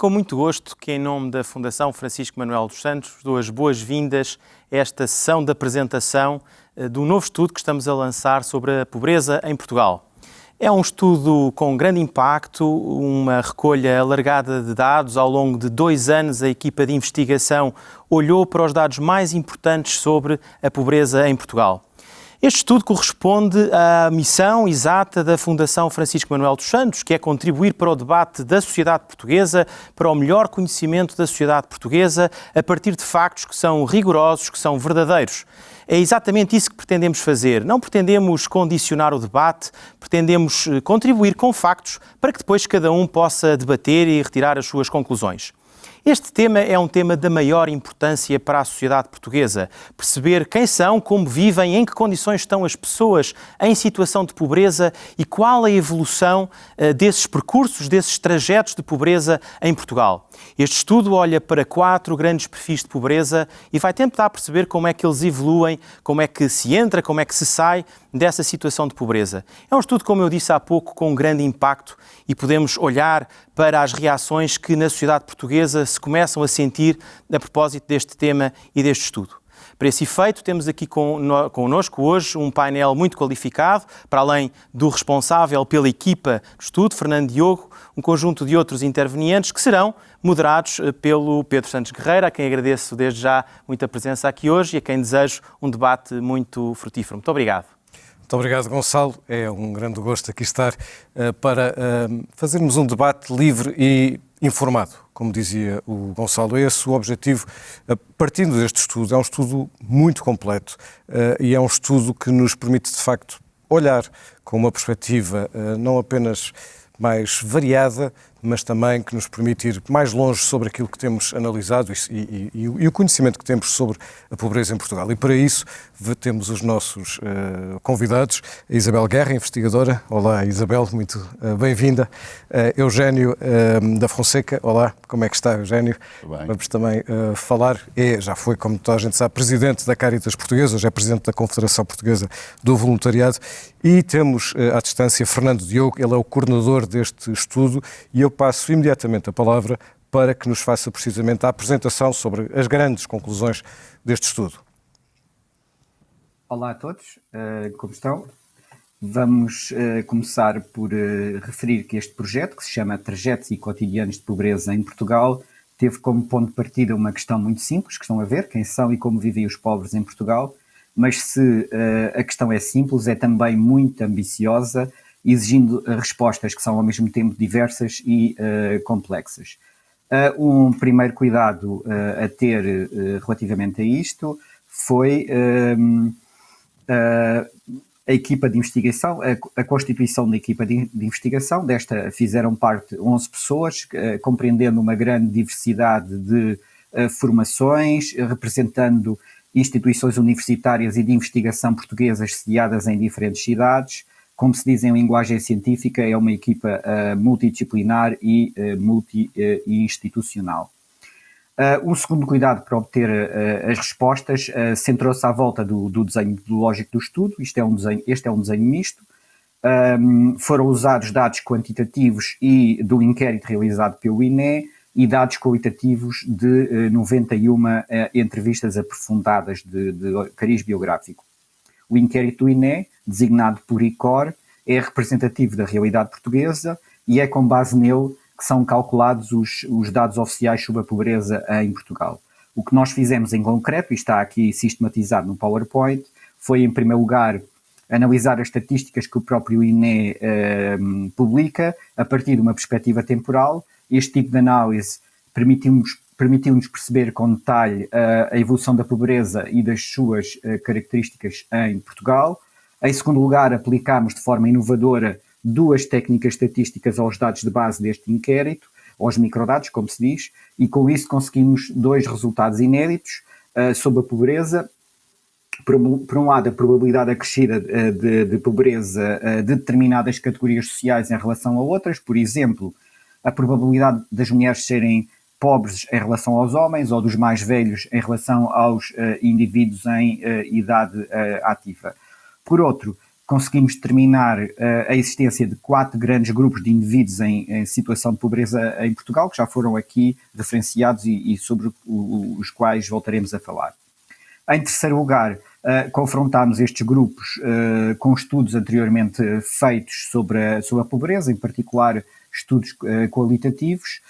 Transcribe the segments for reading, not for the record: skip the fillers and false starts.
com muito gosto que, em nome da Fundação Francisco Manuel dos Santos, dou as boas-vindas a esta sessão de apresentação do novo estudo que estamos a lançar sobre a pobreza em Portugal. É um estudo com grande impacto, uma recolha alargada de dados. Ao longo de 2 anos, a equipa de investigação olhou para os dados mais importantes sobre a pobreza em Portugal. Este estudo corresponde à missão exata da Fundação Francisco Manuel dos Santos, que é contribuir para o debate da sociedade portuguesa, para o melhor conhecimento da sociedade portuguesa, a partir de factos que são rigorosos, que são verdadeiros. É exatamente isso que pretendemos fazer. Não pretendemos condicionar o debate, pretendemos contribuir com factos para que depois cada um possa debater e retirar as suas conclusões. Este tema é um tema da maior importância para a sociedade portuguesa. Perceber quem são, como vivem, em que condições estão as pessoas em situação de pobreza e qual a evolução desses percursos, desses trajetos de pobreza em Portugal. Este estudo olha para 4 grandes perfis de pobreza e vai tentar perceber como é que eles evoluem, como é que se entra, como é que se sai dessa situação de pobreza. É um estudo, como eu disse há pouco, com um grande impacto e podemos olhar para as reações que na sociedade portuguesa se começam a sentir a propósito deste tema e deste estudo. Para esse efeito, temos aqui connosco hoje um painel muito qualificado, para além do responsável pela equipa de estudo, Fernando Diogo, um conjunto de outros intervenientes que serão moderados pelo Pedro Santos Guerreiro, a quem agradeço desde já muita presença aqui hoje e a quem desejo um debate muito frutífero. Muito obrigado. Muito obrigado, Gonçalo. É um grande gosto aqui estar para fazermos um debate livre e informado, como dizia o Gonçalo. É esse o objetivo, partindo deste estudo. É um estudo muito completo e é um estudo que nos permite, de facto, olhar com uma perspectiva não apenas mais variada, mas também que nos permite ir mais longe sobre aquilo que temos analisado e o conhecimento que temos sobre a pobreza em Portugal. E para isso temos os nossos convidados, a Isabel Guerra, investigadora. Olá, Isabel, muito bem-vinda. Eugénio da Fonseca. Olá, como é que está, Eugénio? Bem. Vamos também falar, já foi, como toda a gente sabe, presidente da Cáritas Portuguesa, hoje é presidente da Confederação Portuguesa do Voluntariado. E temos à distância Fernando Diogo, ele é o coordenador deste estudo e eu passo imediatamente a palavra para que nos faça precisamente a apresentação sobre as grandes conclusões deste estudo. Olá a todos, como estão? Vamos começar por referir que este projeto, que se chama Trajetos e Cotidianos de Pobreza em Portugal, teve como ponto de partida uma questão muito simples, que estão a ver, quem são e como vivem os pobres em Portugal, mas se a questão é simples, é também muito ambiciosa, exigindo respostas que são ao mesmo tempo diversas e complexas. Um primeiro cuidado a ter relativamente a isto foi a equipa de investigação, a constituição da equipa de investigação. Desta fizeram parte 11 pessoas, compreendendo uma grande diversidade de formações, representando instituições universitárias e de investigação portuguesas sediadas em diferentes cidades. Como se diz em linguagem científica, é uma equipa multidisciplinar e multi-institucional. Um segundo cuidado para obter as respostas centrou-se à volta do desenho metodológico do estudo. Este é um desenho misto. Foram usados dados quantitativos e do inquérito realizado pelo INE e dados qualitativos de 91 entrevistas aprofundadas de cariz biográfico. O inquérito do INE, designado por ICOR, é representativo da realidade portuguesa e é com base nele que são calculados os dados oficiais sobre a pobreza em Portugal. O que nós fizemos em concreto, e está aqui sistematizado no PowerPoint, foi, em primeiro lugar, analisar as estatísticas que o próprio INE publica a partir de uma perspectiva temporal. Este tipo de análise permitiu-nos perceber com detalhe a evolução da pobreza e das suas características em Portugal. Em segundo lugar, aplicámos de forma inovadora 2 técnicas estatísticas aos dados de base deste inquérito, aos microdados, como se diz, e com isso conseguimos 2 resultados inéditos sobre a pobreza. Por um lado, a probabilidade acrescida de pobreza de determinadas categorias sociais em relação a outras, por exemplo, a probabilidade das mulheres serem pobres em relação aos homens ou dos mais velhos em relação aos indivíduos em idade ativa. Por outro, conseguimos determinar a existência de 4 grandes grupos de indivíduos em situação de pobreza em Portugal, que já foram aqui referenciados e sobre os quais voltaremos a falar. Em terceiro lugar, confrontámos estes grupos com estudos anteriormente feitos sobre a pobreza, em particular estudos qualitativos,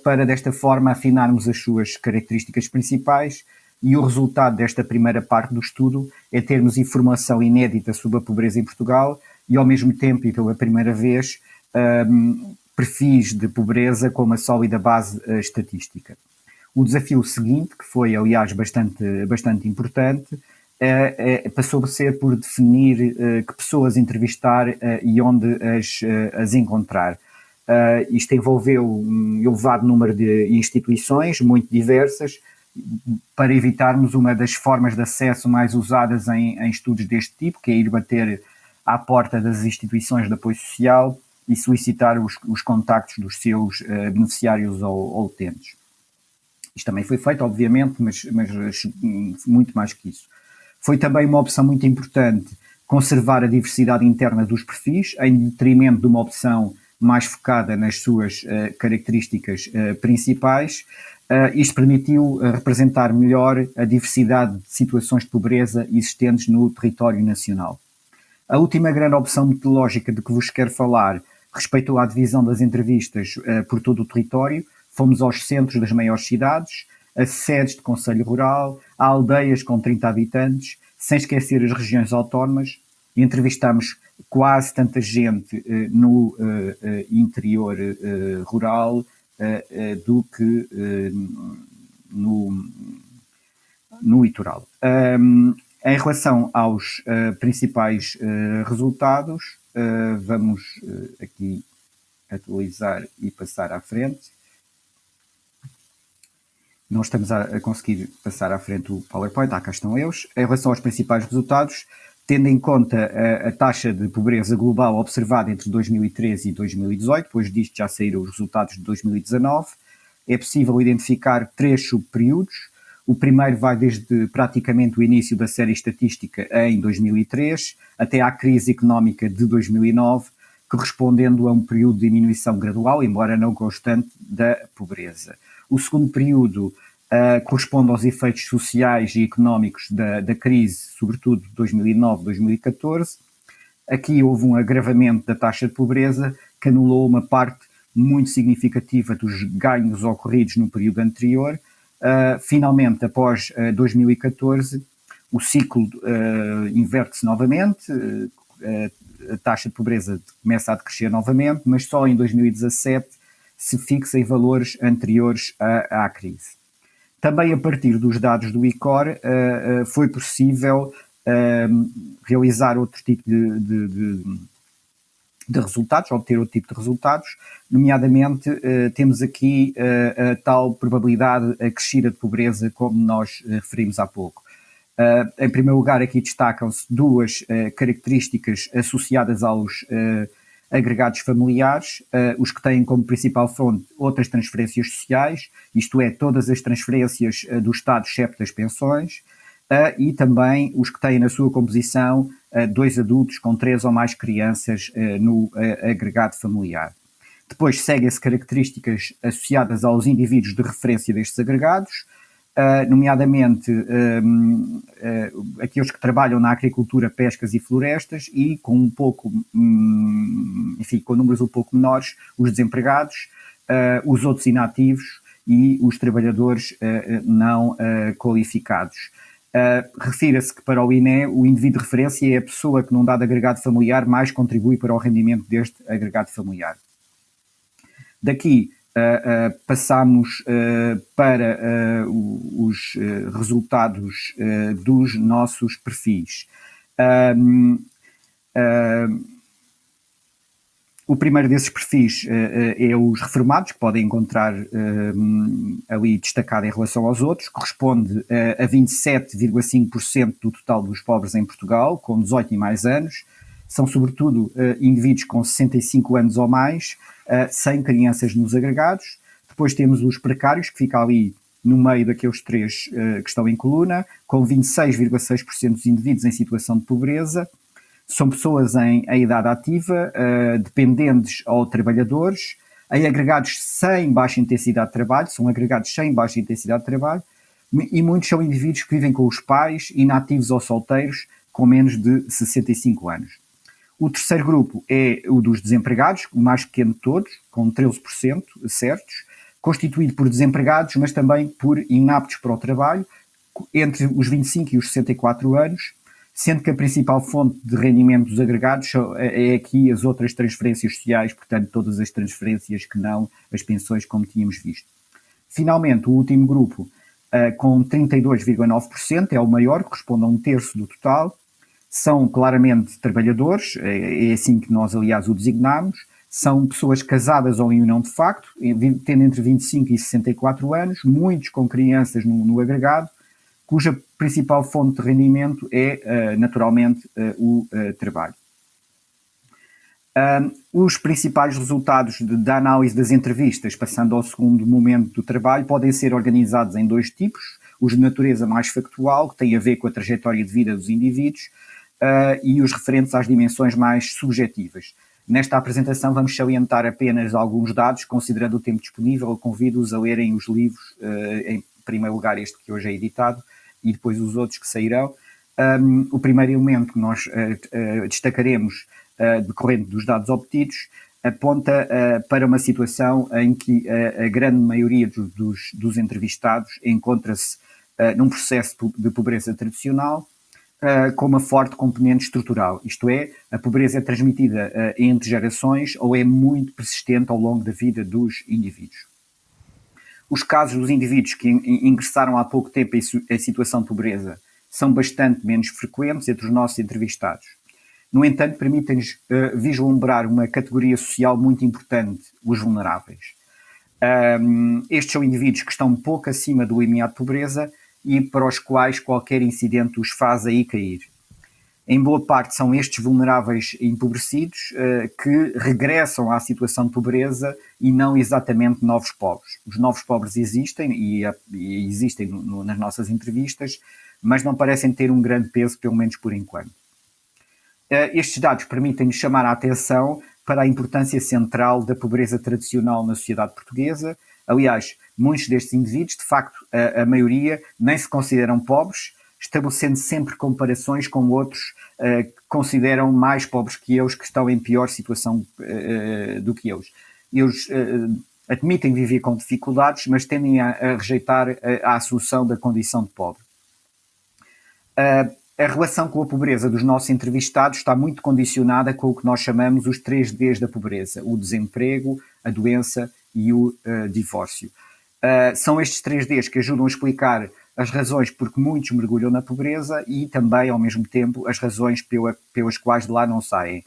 para desta forma afinarmos as suas características principais, e o resultado desta primeira parte do estudo é termos informação inédita sobre a pobreza em Portugal e, ao mesmo tempo, e pela primeira vez, perfis de pobreza com uma sólida base estatística. O desafio seguinte, que foi, aliás, bastante importante, passou a ser por definir que pessoas entrevistar e onde as encontrar. Isto envolveu um elevado número de instituições, muito diversas, para evitarmos uma das formas de acesso mais usadas em estudos deste tipo, que é ir bater à porta das instituições de apoio social e solicitar os contactos dos seus beneficiários ou utentes. Isto também foi feito, obviamente, mas muito mais que isso. Foi também uma opção muito importante conservar a diversidade interna dos perfis, em detrimento de uma opção mais focada nas suas características principais. Isto permitiu representar melhor a diversidade de situações de pobreza existentes no território nacional. A última grande opção metodológica de que vos quero falar respeitou à divisão das entrevistas por todo o território. Fomos aos centros das maiores cidades, a sedes de concelho rural, a aldeias com 30 habitantes, sem esquecer as regiões autónomas. Entrevistámos quase tanta gente no interior rural do que no litoral. Em relação aos principais resultados, vamos aqui atualizar e passar à frente. Não estamos a conseguir passar à frente o PowerPoint, cá estão eles. Em relação aos principais resultados, tendo em conta a taxa de pobreza global observada entre 2013 e 2018, depois disto já saíram os resultados de 2019, é possível identificar 3 subperíodos. O primeiro vai desde praticamente o início da série estatística em 2003 até à crise económica de 2009, correspondendo a um período de diminuição gradual, embora não constante, da pobreza. O segundo período corresponde aos efeitos sociais e económicos da crise, sobretudo de 2009-2014. Aqui houve um agravamento da taxa de pobreza que anulou uma parte muito significativa dos ganhos ocorridos no período anterior. Finalmente, após 2014, o ciclo inverte-se novamente, a taxa de pobreza começa a decrescer novamente, mas só em 2017 se fixa em valores anteriores à crise. Também a partir dos dados do ICOR foi possível realizar outro tipo de resultados, obter outro tipo de resultados, nomeadamente temos aqui a tal probabilidade acrescida de pobreza, como nós referimos há pouco. Em primeiro lugar, aqui destacam-se 2 características associadas aos agregados familiares, os que têm como principal fonte outras transferências sociais, isto é, todas as transferências do Estado, excepto das pensões, e também os que têm na sua composição 2 adultos com 3 ou mais crianças no agregado familiar. Depois seguem-se características associadas aos indivíduos de referência destes agregados, nomeadamente aqueles que trabalham na agricultura, pescas e florestas e com um pouco, enfim, com números um pouco menores, os desempregados, os outros inativos e os trabalhadores não qualificados. Refira-se que para o INE o indivíduo de referência é a pessoa que num dado agregado familiar mais contribui para o rendimento deste agregado familiar. Daqui passamos para os resultados dos nossos perfis. O primeiro desses perfis é os reformados, que podem encontrar ali destacado em relação aos outros, corresponde a 27,5% do total dos pobres em Portugal, com 18 e mais anos. São sobretudo indivíduos com 65 anos ou mais, sem crianças nos agregados. Depois temos os precários, que ficam ali no meio daqueles 3 que estão em coluna, com 26,6% dos indivíduos em situação de pobreza. São pessoas em idade ativa, dependentes ou trabalhadores, em agregados sem baixa intensidade de trabalho, são agregados sem baixa intensidade de trabalho, e muitos são indivíduos que vivem com os pais, inativos ou solteiros, com menos de 65 anos. O terceiro grupo é o dos desempregados, o mais pequeno de todos, com 13% certos, constituído por desempregados, mas também por inaptos para o trabalho, entre os 25 e os 64 anos, sendo que a principal fonte de rendimento dos agregados é aqui as outras transferências sociais, portanto todas as transferências que não as pensões, como tínhamos visto. Finalmente, o último grupo, com 32,9%, é o maior, corresponde a 1/3 do total, são claramente trabalhadores, é assim que nós aliás o designamos, são pessoas casadas ou em união de facto, tendo entre 25 e 64 anos, muitos com crianças no agregado, cuja principal fonte de rendimento é, naturalmente, o trabalho. Os principais resultados da análise das entrevistas, passando ao segundo momento do trabalho, podem ser organizados em 2 tipos, os de natureza mais factual, que têm a ver com a trajetória de vida dos indivíduos, e os referentes às dimensões mais subjetivas. Nesta apresentação vamos salientar apenas alguns dados, considerando o tempo disponível. Eu convido-os a lerem os livros, em primeiro lugar este que hoje é editado, e depois os outros que sairão. O primeiro elemento que nós destacaremos, decorrente dos dados obtidos, aponta para uma situação em que a grande maioria dos entrevistados encontra-se num processo de pobreza tradicional, com uma forte componente estrutural, isto é, a pobreza é transmitida entre gerações ou é muito persistente ao longo da vida dos indivíduos. Os casos dos indivíduos que ingressaram há pouco tempo em situação de pobreza são bastante menos frequentes entre os nossos entrevistados. No entanto, permitem-nos vislumbrar uma categoria social muito importante, os vulneráveis. Estes são indivíduos que estão um pouco acima do limiar de pobreza e para os quais qualquer incidente os faz aí cair. Em boa parte são estes vulneráveis empobrecidos que regressam à situação de pobreza e não exatamente novos pobres. Os novos pobres existem e existem nas nossas entrevistas, mas não parecem ter um grande peso, pelo menos por enquanto. Estes dados permitem-nos chamar a atenção para a importância central da pobreza tradicional na sociedade portuguesa. Aliás, muitos destes indivíduos, de facto, a maioria, nem se consideram pobres, estabelecendo sempre comparações com outros que consideram mais pobres que eles, que estão em pior situação do que eles. Eles admitem viver com dificuldades, mas tendem a rejeitar a assunção da condição de pobre. A relação com a pobreza dos nossos entrevistados está muito condicionada com o que nós chamamos os 3 Ds da pobreza: o desemprego, a doença e o divórcio. São estes 3 Ds que ajudam a explicar as razões por que muitos mergulham na pobreza e também, ao mesmo tempo, as razões pelas quais de lá não saem.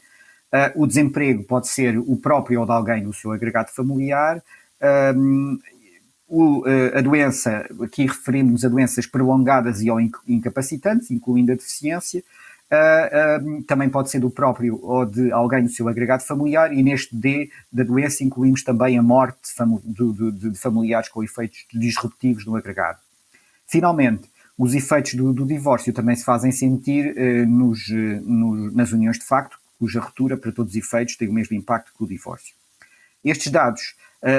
O desemprego pode ser o próprio ou de alguém do seu agregado familiar. A doença, aqui referimos-nos a doenças prolongadas e ou incapacitantes, incluindo a deficiência. Também pode ser do próprio ou de alguém do seu agregado familiar, e neste D da doença incluímos também a morte de familiares com efeitos disruptivos no agregado. Finalmente, os efeitos do divórcio também se fazem sentir nas uniões de facto, cuja ruptura, para todos os efeitos, tem o mesmo impacto que o divórcio. Estes dados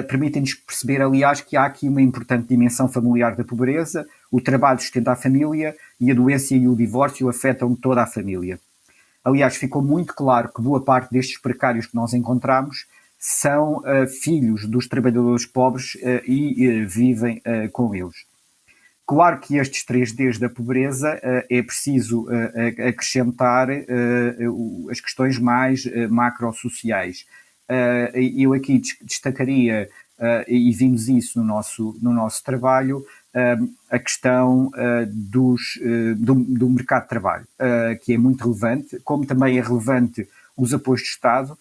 permitem-nos perceber, aliás, que há aqui uma importante dimensão familiar da pobreza. O trabalho sustenta a família e a doença e o divórcio afetam toda a família. Aliás, ficou muito claro que boa parte destes precários que nós encontramos são filhos dos trabalhadores pobres e vivem com eles. Claro que estes 3 Ds da pobreza é preciso acrescentar as questões mais macrosociais. Eu aqui destacaria, e vimos isso no nosso trabalho, a questão do mercado de trabalho, que é muito relevante, como também é relevante os apoios de Estado,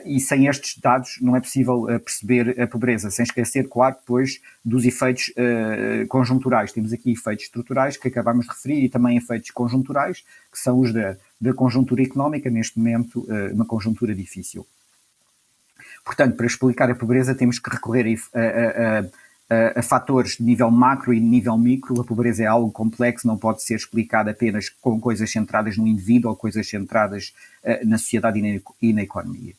e sem estes dados não é possível perceber a pobreza, sem esquecer, claro, depois dos efeitos conjunturais. Temos aqui efeitos estruturais que acabamos de referir e também efeitos conjunturais, que são os da conjuntura económica, neste momento uma conjuntura difícil. Portanto, para explicar a pobreza temos que recorrer a fatores de nível macro e de nível micro. A pobreza é algo complexo, não pode ser explicada apenas com coisas centradas no indivíduo ou coisas centradas na sociedade e na economia.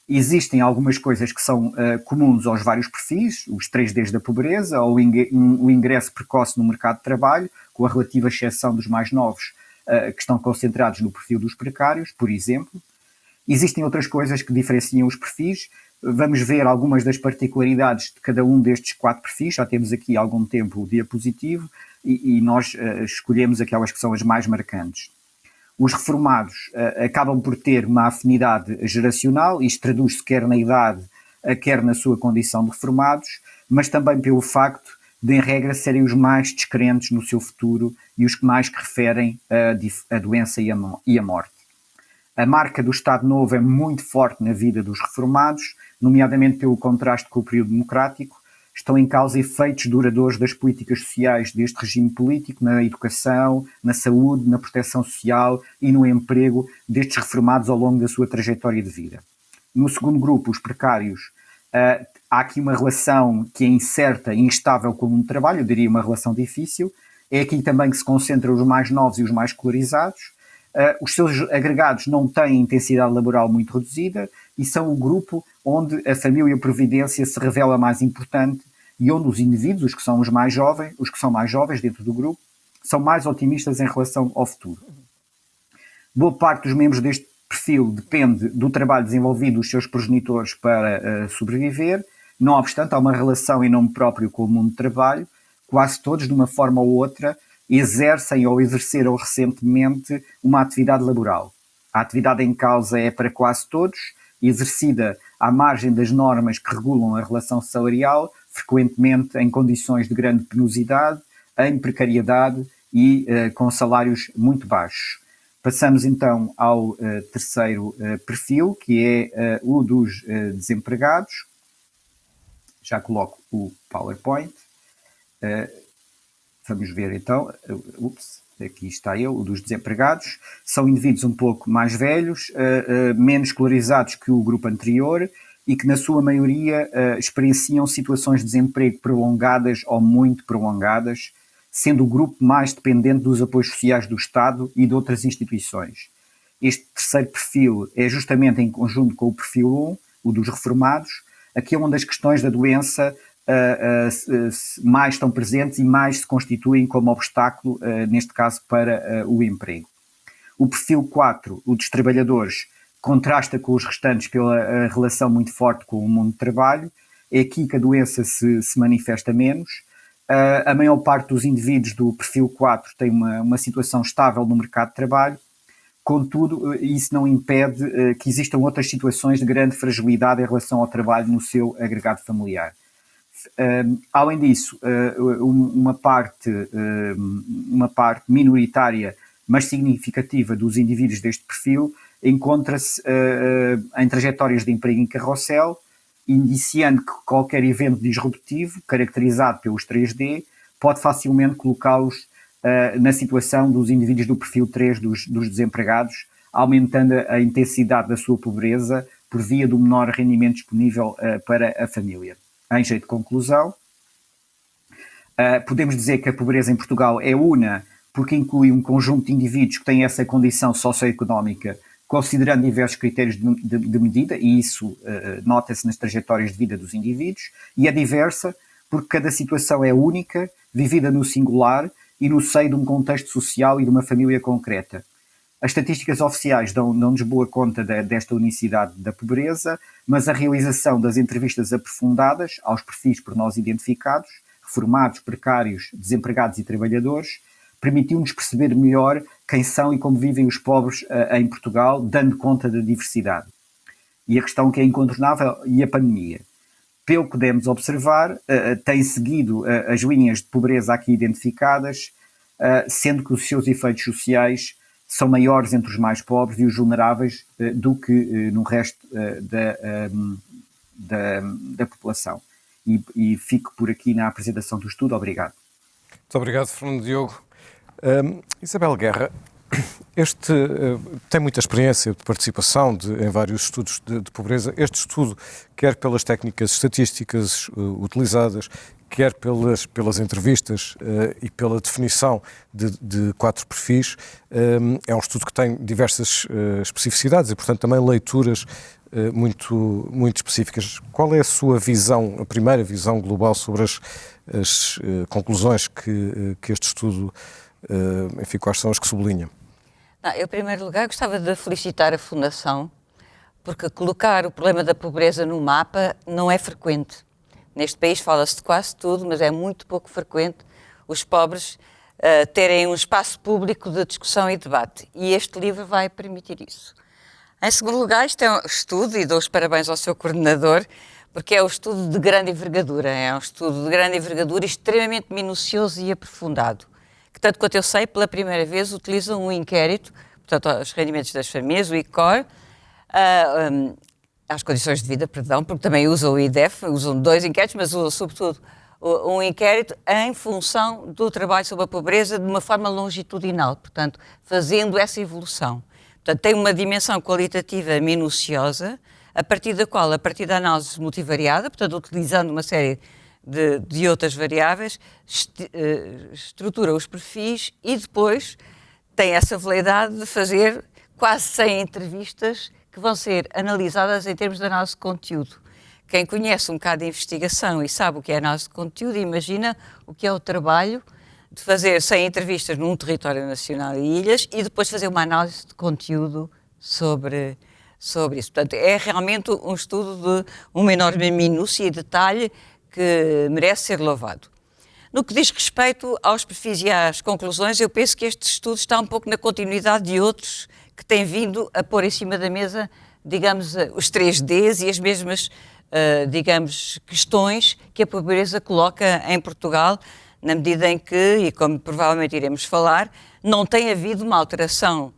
Existem algumas coisas que são comuns aos vários perfis, os 3Ds da pobreza, ou o ingresso precoce no mercado de trabalho, com a relativa exceção dos mais novos, que estão concentrados no perfil dos precários, por exemplo. Existem outras coisas que diferenciam os perfis. Vamos ver algumas das particularidades de cada um destes 4 perfis. Já temos aqui há algum tempo o diapositivo e nós escolhemos aquelas que são as mais marcantes. Os reformados acabam por ter uma afinidade geracional, isto traduz-se quer na idade, quer na sua condição de reformados, mas também pelo facto de, em regra, serem os mais descrentes no seu futuro e os que mais que referem a doença e a morte. A marca do Estado Novo é muito forte na vida dos reformados, nomeadamente pelo contraste com o período democrático. Estão em causa efeitos duradouros das políticas sociais deste regime político na educação, na saúde, na proteção social e no emprego destes reformados ao longo da sua trajetória de vida. No segundo grupo, os precários, há aqui uma relação que é incerta e instável com o mundo do trabalho, eu diria uma relação difícil. É aqui também que se concentram os mais novos e os mais escolarizados. Os seus agregados não têm intensidade laboral muito reduzida e são o grupo onde a família-providência se revela mais importante e onde os indivíduos, os que são mais jovens dentro do grupo, são mais otimistas em relação ao futuro. Boa parte dos membros deste perfil depende do trabalho desenvolvido dos seus progenitores para sobreviver. Não obstante, há uma relação em nome próprio com o mundo do trabalho. Quase todos, de uma forma ou outra, exercem ou exerceram recentemente uma atividade laboral. A atividade em causa é para quase todos, exercida à margem das normas que regulam a relação salarial, frequentemente em condições de grande penosidade, em precariedade e com salários muito baixos. Passamos então ao terceiro perfil, que é o dos desempregados. Já coloco o PowerPoint. Vamos ver então, aqui está ele, o dos desempregados. São indivíduos um pouco mais velhos, menos escolarizados que o grupo anterior e que na sua maioria experienciam situações de desemprego prolongadas ou muito prolongadas, sendo o grupo mais dependente dos apoios sociais do Estado e de outras instituições. Este terceiro perfil é justamente em conjunto com o perfil 1, o dos reformados, aqui é onde as questões da doença mais estão presentes e mais se constituem como obstáculo, neste caso, para o emprego. O perfil 4, o dos trabalhadores, contrasta com os restantes pela relação muito forte com o mundo do trabalho. É aqui que a doença se manifesta menos. A maior parte dos indivíduos do perfil 4 tem uma situação estável no mercado de trabalho. Contudo, isso não impede que existam outras situações de grande fragilidade em relação ao trabalho no seu agregado familiar. Além disso, uma parte minoritária, mas significativa dos indivíduos deste perfil encontra-se em trajetórias de emprego em carrossel, indiciando que qualquer evento disruptivo, caracterizado pelos 3D, pode facilmente colocá-los na situação dos indivíduos do perfil 3 dos desempregados, aumentando a intensidade da sua pobreza por via do menor rendimento disponível para a família. Em jeito de conclusão, podemos dizer que a pobreza em Portugal é una porque inclui um conjunto de indivíduos que têm essa condição socioeconómica, considerando diversos critérios de medida, e isso nota-se nas trajetórias de vida dos indivíduos, e é diversa porque cada situação é única, vivida no singular e no seio de um contexto social e de uma família concreta. As estatísticas oficiais dão-nos boa conta desta unicidade da pobreza, mas a realização das entrevistas aprofundadas aos perfis por nós identificados, reformados, precários, desempregados e trabalhadores, permitiu-nos perceber melhor quem são e como vivem os pobres em Portugal, dando conta da diversidade. E a questão que é incontornável e a pandemia. Pelo que podemos observar, tem seguido as linhas de pobreza aqui identificadas, sendo que os seus efeitos sociais são maiores entre os mais pobres e os vulneráveis do que no resto da população. E fico por aqui na apresentação do estudo. Obrigado. Muito obrigado, Fernando Diogo. Isabel Guerra, Este tem muita experiência de participação em vários estudos de pobreza. Este estudo, quer pelas técnicas estatísticas utilizadas, quer pelas entrevistas e pela definição de 4 perfis, é um estudo que tem diversas especificidades e, portanto, também leituras muito específicas. Qual é a sua visão, a primeira visão global sobre as conclusões que este estudo, enfim, quais são as que sublinha? Eu, em primeiro lugar, gostava de felicitar a Fundação, porque colocar o problema da pobreza no mapa não é frequente. Neste país fala-se de quase tudo, mas é muito pouco frequente os pobres terem um espaço público de discussão e debate. E este livro vai permitir isso. Em segundo lugar, isto é um estudo, e dou os parabéns ao seu coordenador, porque é um estudo de grande envergadura. É um estudo de grande envergadura, extremamente minucioso e aprofundado. Que, tanto quanto eu sei, pela primeira vez utilizam um inquérito, portanto, os rendimentos das famílias, o ICOR, às condições de vida, perdão, porque também usam o IDEF, usam 2 inquéritos, mas usam, sobretudo, um inquérito em função do trabalho sobre a pobreza de uma forma longitudinal, portanto, fazendo essa evolução. Portanto, tem uma dimensão qualitativa minuciosa, a partir da qual, a partir da análise multivariada, portanto, utilizando uma série de outras variáveis, estrutura os perfis e depois tem essa veleidade de fazer quase 100 entrevistas que vão ser analisadas em termos de análise de conteúdo. Quem conhece um bocado de investigação e sabe o que é análise de conteúdo, imagina o que é o trabalho de fazer 100 entrevistas num território nacional e ilhas e depois fazer uma análise de conteúdo sobre isso. Portanto, é realmente um estudo de uma enorme minúcia e detalhe que merece ser louvado. No que diz respeito aos perfis e às conclusões, eu penso que este estudo está um pouco na continuidade de outros que têm vindo a pôr em cima da mesa, digamos, os 3Ds e as mesmas, digamos, questões que a pobreza coloca em Portugal, na medida em que, e como provavelmente iremos falar, não tem havido uma alteração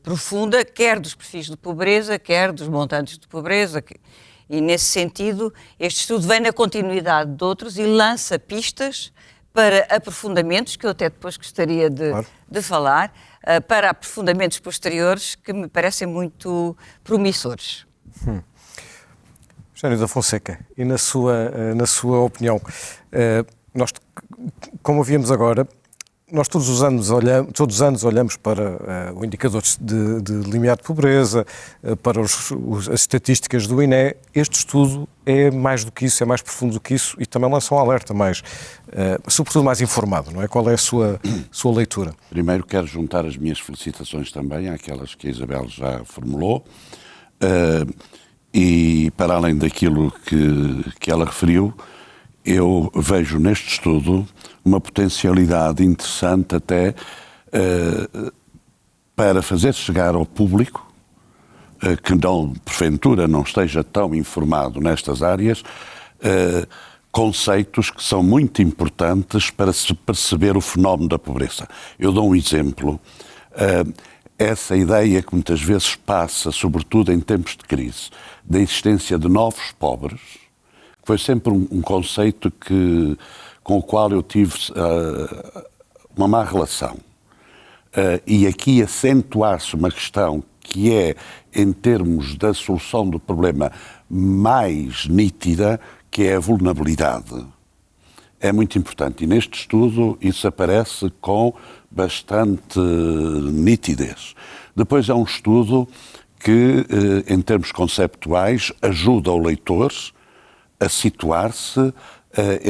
profunda, quer dos perfis de pobreza, quer dos montantes de pobreza. E, nesse sentido, este estudo vem na continuidade de outros e lança pistas para aprofundamentos, que eu até depois gostaria de falar, para aprofundamentos posteriores que me parecem muito promissores. Eugénio da Fonseca, e na sua opinião, nós, como víamos agora, nós todos os anos olhamos para o indicador de limiar de pobreza, para as estatísticas do INE. Este estudo é mais do que isso, é mais profundo do que isso e também lança um alerta mais, sobretudo mais informado, não é? Qual é a sua leitura? Primeiro quero juntar as minhas felicitações também àquelas que a Isabel já formulou e para além daquilo que ela referiu, eu vejo neste estudo uma potencialidade interessante até para fazer chegar ao público que porventura não esteja tão informado nestas áreas, conceitos que são muito importantes para se perceber o fenómeno da pobreza. Eu dou um exemplo. Essa ideia que muitas vezes passa, sobretudo em tempos de crise, da existência de novos pobres, foi sempre um conceito com o qual eu tive uma má relação. E aqui acentuar-se uma questão que é, em termos da solução do problema, mais nítida, que é a vulnerabilidade. É muito importante. E neste estudo isso aparece com bastante nitidez. Depois é um estudo que, em termos conceptuais, ajuda o leitor a situar-se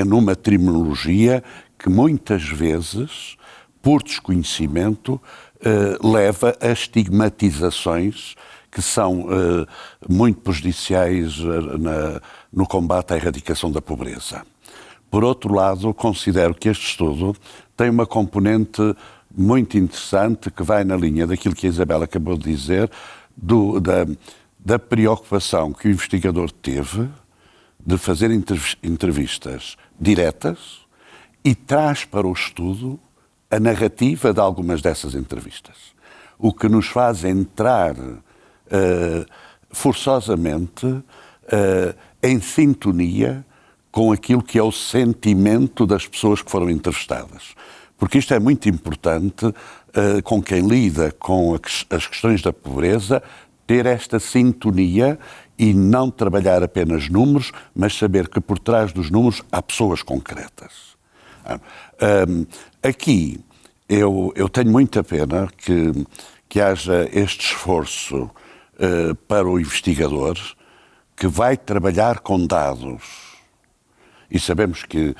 numa terminologia que muitas vezes, por desconhecimento, leva a estigmatizações que são muito prejudiciais no combate à erradicação da pobreza. Por outro lado, considero que este estudo tem uma componente muito interessante que vai na linha daquilo que a Isabel acabou de dizer, da preocupação que o investigador teve de fazer entrevistas diretas e traz para o estudo a narrativa de algumas dessas entrevistas. O que nos faz entrar forçosamente em sintonia com aquilo que é o sentimento das pessoas que foram entrevistadas. Porque isto é muito importante com quem lida com as questões da pobreza, ter esta sintonia e não trabalhar apenas números, mas saber que por trás dos números há pessoas concretas. Aqui eu tenho muita pena que haja este esforço para o investigador que vai trabalhar com dados. E sabemos que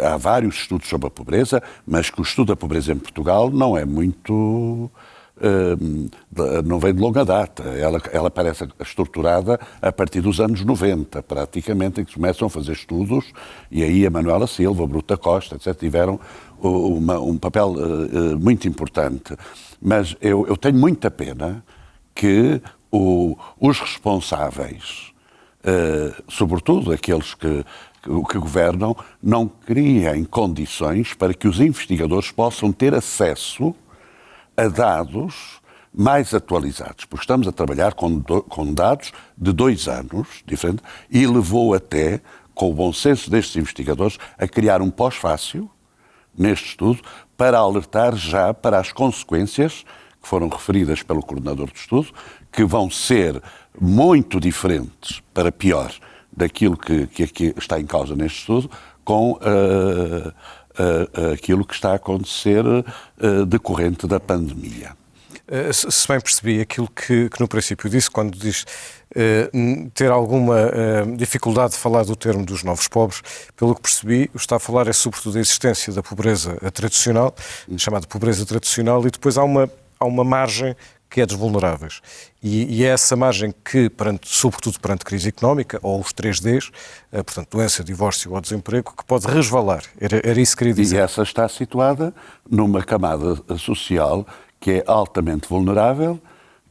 há vários estudos sobre a pobreza, mas que o estudo da pobreza em Portugal não é muito... não vem de longa data. Ela parece estruturada a partir dos anos 90, praticamente, em que começam a fazer estudos, e aí a Manuela Silva, o Bruta Costa, etc., tiveram um papel muito importante. Mas eu tenho muita pena que os responsáveis, sobretudo aqueles que governam, não criem condições para que os investigadores possam ter acesso a dados mais atualizados, porque estamos a trabalhar com dados de 2 anos, diferente, e levou até, com o bom senso destes investigadores, a criar um pós-fácil neste estudo para alertar já para as consequências que foram referidas pelo coordenador do estudo, que vão ser muito diferentes para pior daquilo que está em causa neste estudo, com aquilo que está a acontecer decorrente da pandemia. Se bem percebi aquilo que no princípio disse, quando diz ter alguma dificuldade de falar do termo dos novos pobres, pelo que percebi, o que está a falar é sobretudo da existência da pobreza tradicional, chamada pobreza tradicional, e depois há uma margem que é dos vulneráveis. E é essa margem que, sobretudo perante crise económica, ou os 3Ds, portanto, doença, divórcio ou desemprego, que pode resvalar. Era isso que queria dizer. E essa está situada numa camada social que é altamente vulnerável,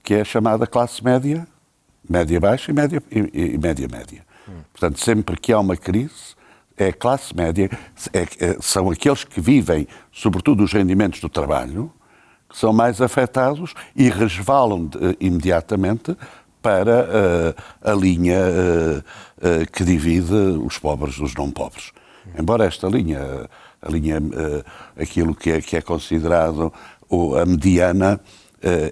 que é a chamada classe média, média-baixa e média-média. Portanto, sempre que há uma crise, é a classe média, são aqueles que vivem, sobretudo, os rendimentos do trabalho, que são mais afetados e resvalam imediatamente para a linha que divide os pobres dos não pobres. Embora esta linha, aquilo que é considerado a mediana,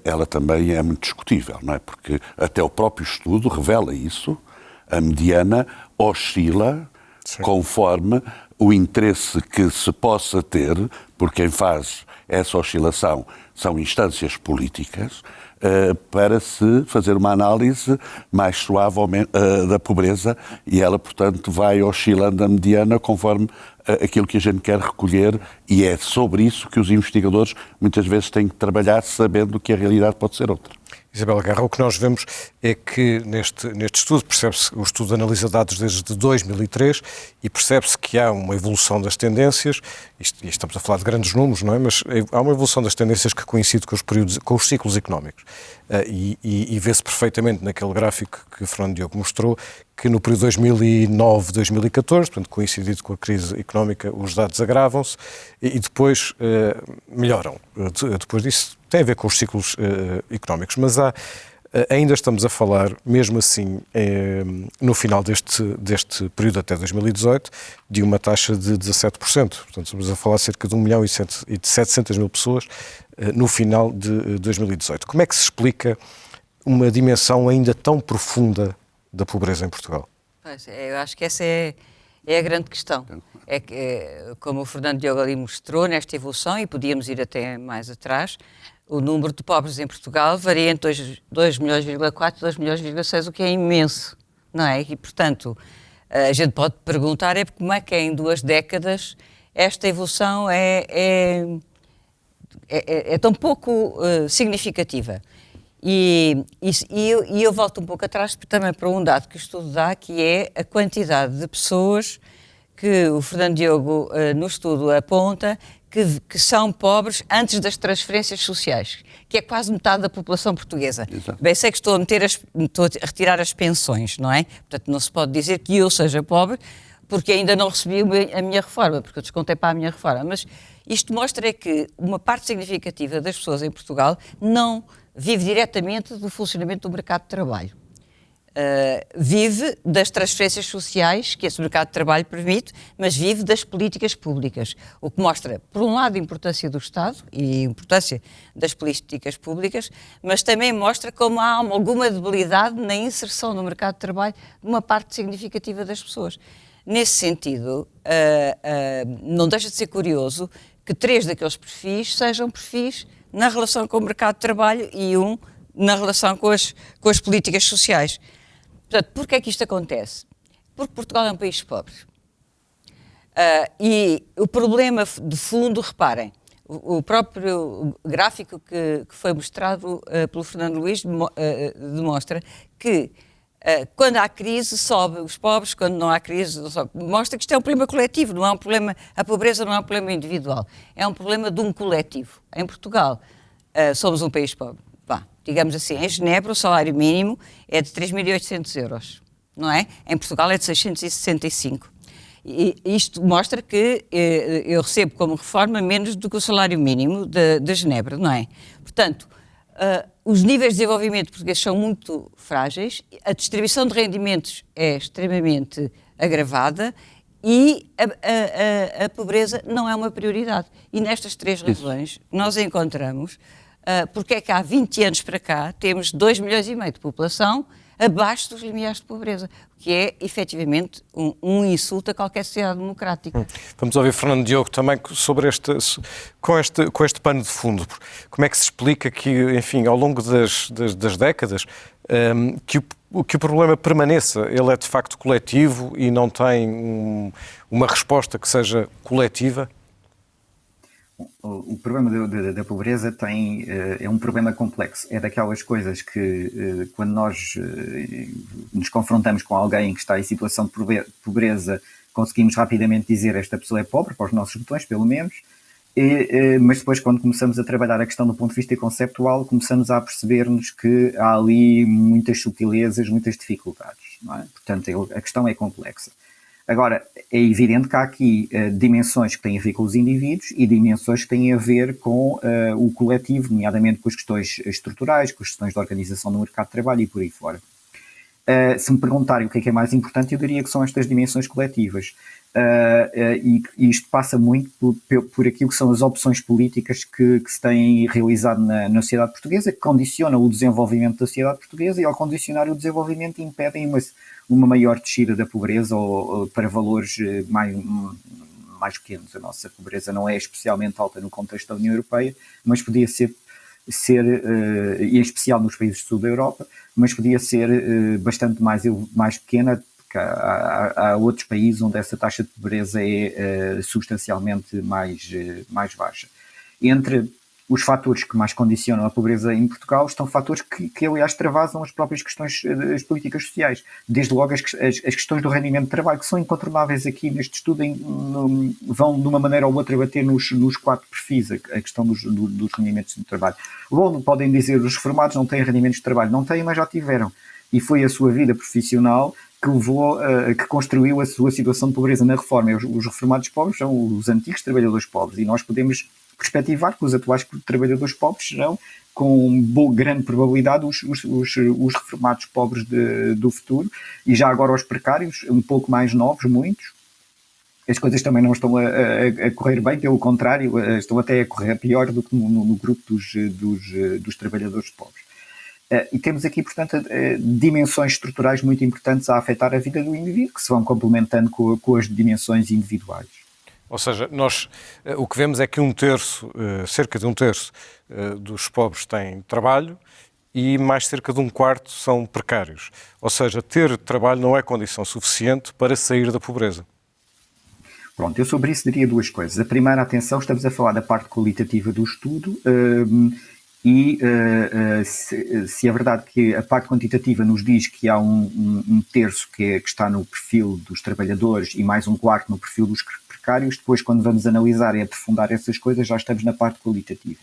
ela também é muito discutível, não é? Porque até o próprio estudo revela isso. A mediana oscila conforme o interesse que se possa ter, por quem faz essa oscilação são instâncias políticas, para se fazer uma análise mais suave da pobreza, e ela, portanto, vai oscilando a mediana conforme aquilo que a gente quer recolher, e é sobre isso que os investigadores muitas vezes têm que trabalhar, sabendo que a realidade pode ser outra. Isabel Guerra, o que nós vemos é que neste estudo, percebe-se, o estudo analisa dados desde 2003 e percebe-se que há uma evolução das tendências, e estamos a falar de grandes números, não é? Mas há uma evolução das tendências que coincide com os ciclos económicos. E vê-se perfeitamente naquele gráfico que o Fernando Diogo mostrou que no período 2009-2014, portanto coincidido com a crise económica, os dados agravam-se e depois melhoram. Depois disso tem a ver com os ciclos económicos, mas ainda estamos a falar, mesmo assim, no final deste período até 2018, de uma taxa de 17%. Portanto, estamos a falar cerca de 1.700.000 pessoas no final de 2018. Como é que se explica uma dimensão ainda tão profunda da pobreza em Portugal? Pois, eu acho que essa é a grande questão. É que, como o Fernando Diogo ali mostrou, nesta evolução, e podíamos ir até mais atrás, o número de pobres em Portugal varia entre 2,4 milhões e 2,6 milhões, o que é imenso, não é? E, portanto, a gente pode perguntar como é que em 2 décadas esta evolução é tão pouco significativa. E eu volto um pouco atrás também para um dado que o estudo dá, que é a quantidade de pessoas que o Fernando Diogo no estudo aponta que são pobres antes das transferências sociais, que é quase metade da população portuguesa. Exato. Bem, sei que estou a retirar as pensões, não é? Portanto, não se pode dizer que eu seja pobre porque ainda não recebi a minha reforma, porque eu descontei para a minha reforma. Mas isto mostra que uma parte significativa das pessoas em Portugal não vive diretamente do funcionamento do mercado de trabalho. vive das transferências sociais que esse mercado de trabalho permite, mas vive das políticas públicas. O que mostra, por um lado, a importância do Estado e a importância das políticas públicas, mas também mostra como há alguma debilidade na inserção no mercado de trabalho de uma parte significativa das pessoas. Nesse sentido, não deixa de ser curioso que 3 daqueles perfis sejam perfis na relação com o mercado de trabalho e um na relação com as políticas sociais. Portanto, porquê é que isto acontece? Porque Portugal é um país pobre. E o problema de fundo, reparem, o próprio gráfico que foi mostrado pelo Fernando Luís demonstra que quando há crise sobe os pobres, quando não há crise não sobe. Mostra que isto é um problema coletivo, não é um problema, a pobreza não é um problema individual, é um problema de um coletivo. Em Portugal somos um país pobre. Digamos assim, em Genebra o salário mínimo é de 3.800 euros, não é? Em Portugal é de 665. E isto mostra que eu recebo como reforma menos do que o salário mínimo de Genebra, não é? Portanto, os níveis de desenvolvimento portugueses são muito frágeis, a distribuição de rendimentos é extremamente agravada e a pobreza não é uma prioridade. E nestas 3 razões nós encontramos porque é que há 20 anos para cá temos 2,5 milhões de população abaixo dos limiares de pobreza, o que é, efetivamente, um insulto a qualquer sociedade democrática. Vamos ouvir Fernando Diogo também sobre com este pano de fundo. Como é que se explica que, enfim, ao longo das décadas, que o problema permaneça? Ele é, de facto, coletivo e não tem uma resposta que seja coletiva? O problema da pobreza é um problema complexo. É daquelas coisas que, quando nós nos confrontamos com alguém que está em situação de pobreza, conseguimos rapidamente dizer esta pessoa é pobre, para os nossos botões, pelo menos, mas depois, quando começamos a trabalhar a questão do ponto de vista conceptual, começamos a perceber-nos que há ali muitas sutilezas, muitas dificuldades, não é? Portanto, a questão é complexa. Agora, é evidente que há aqui dimensões que têm a ver com os indivíduos e dimensões que têm a ver com o coletivo, nomeadamente com as questões estruturais, com as questões de organização do mercado de trabalho e por aí fora. Se me perguntarem o que é mais importante, eu diria que são estas dimensões coletivas. E isto passa muito por aquilo que são as opções políticas que se têm realizado na sociedade portuguesa, que condicionam o desenvolvimento da sociedade portuguesa e, ao condicionar o desenvolvimento, impedem uma maior descida da pobreza ou para valores mais pequenos. A nossa pobreza não é especialmente alta no contexto da União Europeia, mas podia ser e em especial nos países do sul da Europa, mas podia ser bastante mais pequena, porque há outros países onde essa taxa de pobreza é substancialmente mais baixa. Entre os fatores que mais condicionam a pobreza em Portugal estão fatores que aliás, travasam as próprias questões das políticas sociais. Desde logo as questões do rendimento de trabalho, que são incontornáveis aqui neste estudo, vão de uma maneira ou outra bater nos 4 perfis, a questão dos rendimentos de trabalho. Logo, podem dizer os reformados não têm rendimentos de trabalho. Não têm, mas já tiveram. E foi a sua vida profissional que construiu a sua situação de pobreza na reforma. Os reformados pobres são os antigos trabalhadores pobres e nós podemos perspectivar que os atuais trabalhadores pobres serão, com grande probabilidade, os reformados pobres do futuro, e já agora os precários, um pouco mais novos, muitos. As coisas também não estão a correr bem, pelo contrário, estão até a correr pior do que no grupo dos trabalhadores pobres. E temos aqui, portanto, dimensões estruturais muito importantes a afetar a vida do indivíduo, que se vão complementando com as dimensões individuais. Ou seja, nós o que vemos é que cerca de um terço dos pobres têm trabalho e mais cerca de um quarto são precários. Ou seja, ter trabalho não é condição suficiente para sair da pobreza. Pronto, eu sobre isso diria 2 coisas. A primeira, atenção, estamos a falar da parte qualitativa do estudo se é verdade que a parte quantitativa nos diz que há um terço que está no perfil dos trabalhadores e mais um quarto no perfil dos precários, depois quando vamos analisar e aprofundar essas coisas já estamos na parte qualitativa.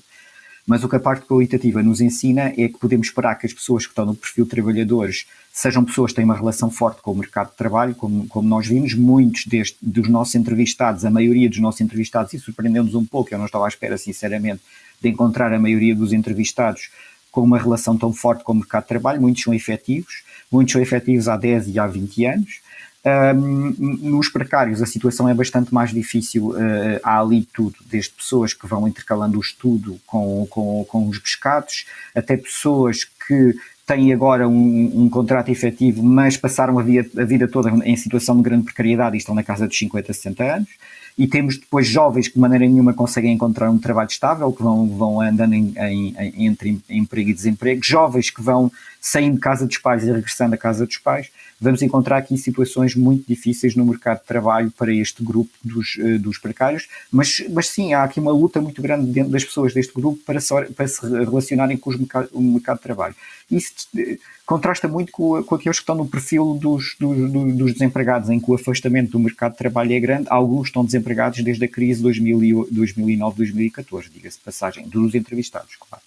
Mas o que a parte qualitativa nos ensina é que podemos esperar que as pessoas que estão no perfil de trabalhadores sejam pessoas que têm uma relação forte com o mercado de trabalho, como nós vimos. Muitos dos nossos entrevistados, a maioria dos nossos entrevistados, e surpreendeu-nos um pouco, eu não estava à espera, sinceramente, de encontrar a maioria dos entrevistados com uma relação tão forte com o mercado de trabalho, muitos são efetivos há 10 e há 20 anos. Nos precários a situação é bastante mais difícil, há ali tudo, desde pessoas que vão intercalando o estudo com os pescados, até pessoas que têm agora um contrato efetivo, mas passaram a vida toda em situação de grande precariedade e estão na casa dos 50, 60 anos. E temos depois jovens que de maneira nenhuma conseguem encontrar um trabalho estável, que vão andando entre emprego e desemprego, jovens que vão saindo de casa dos pais e regressando à casa dos pais. Vamos encontrar aqui situações muito difíceis no mercado de trabalho para este grupo dos precários, mas sim, há aqui uma luta muito grande dentro das pessoas deste grupo para se relacionarem com o mercado de trabalho. Isso contrasta muito com aqueles que estão no perfil dos desempregados, em que o afastamento do mercado de trabalho é grande. Alguns estão desempregados desde a crise de 2009, 2014, diga-se de passagem, dos entrevistados, claro.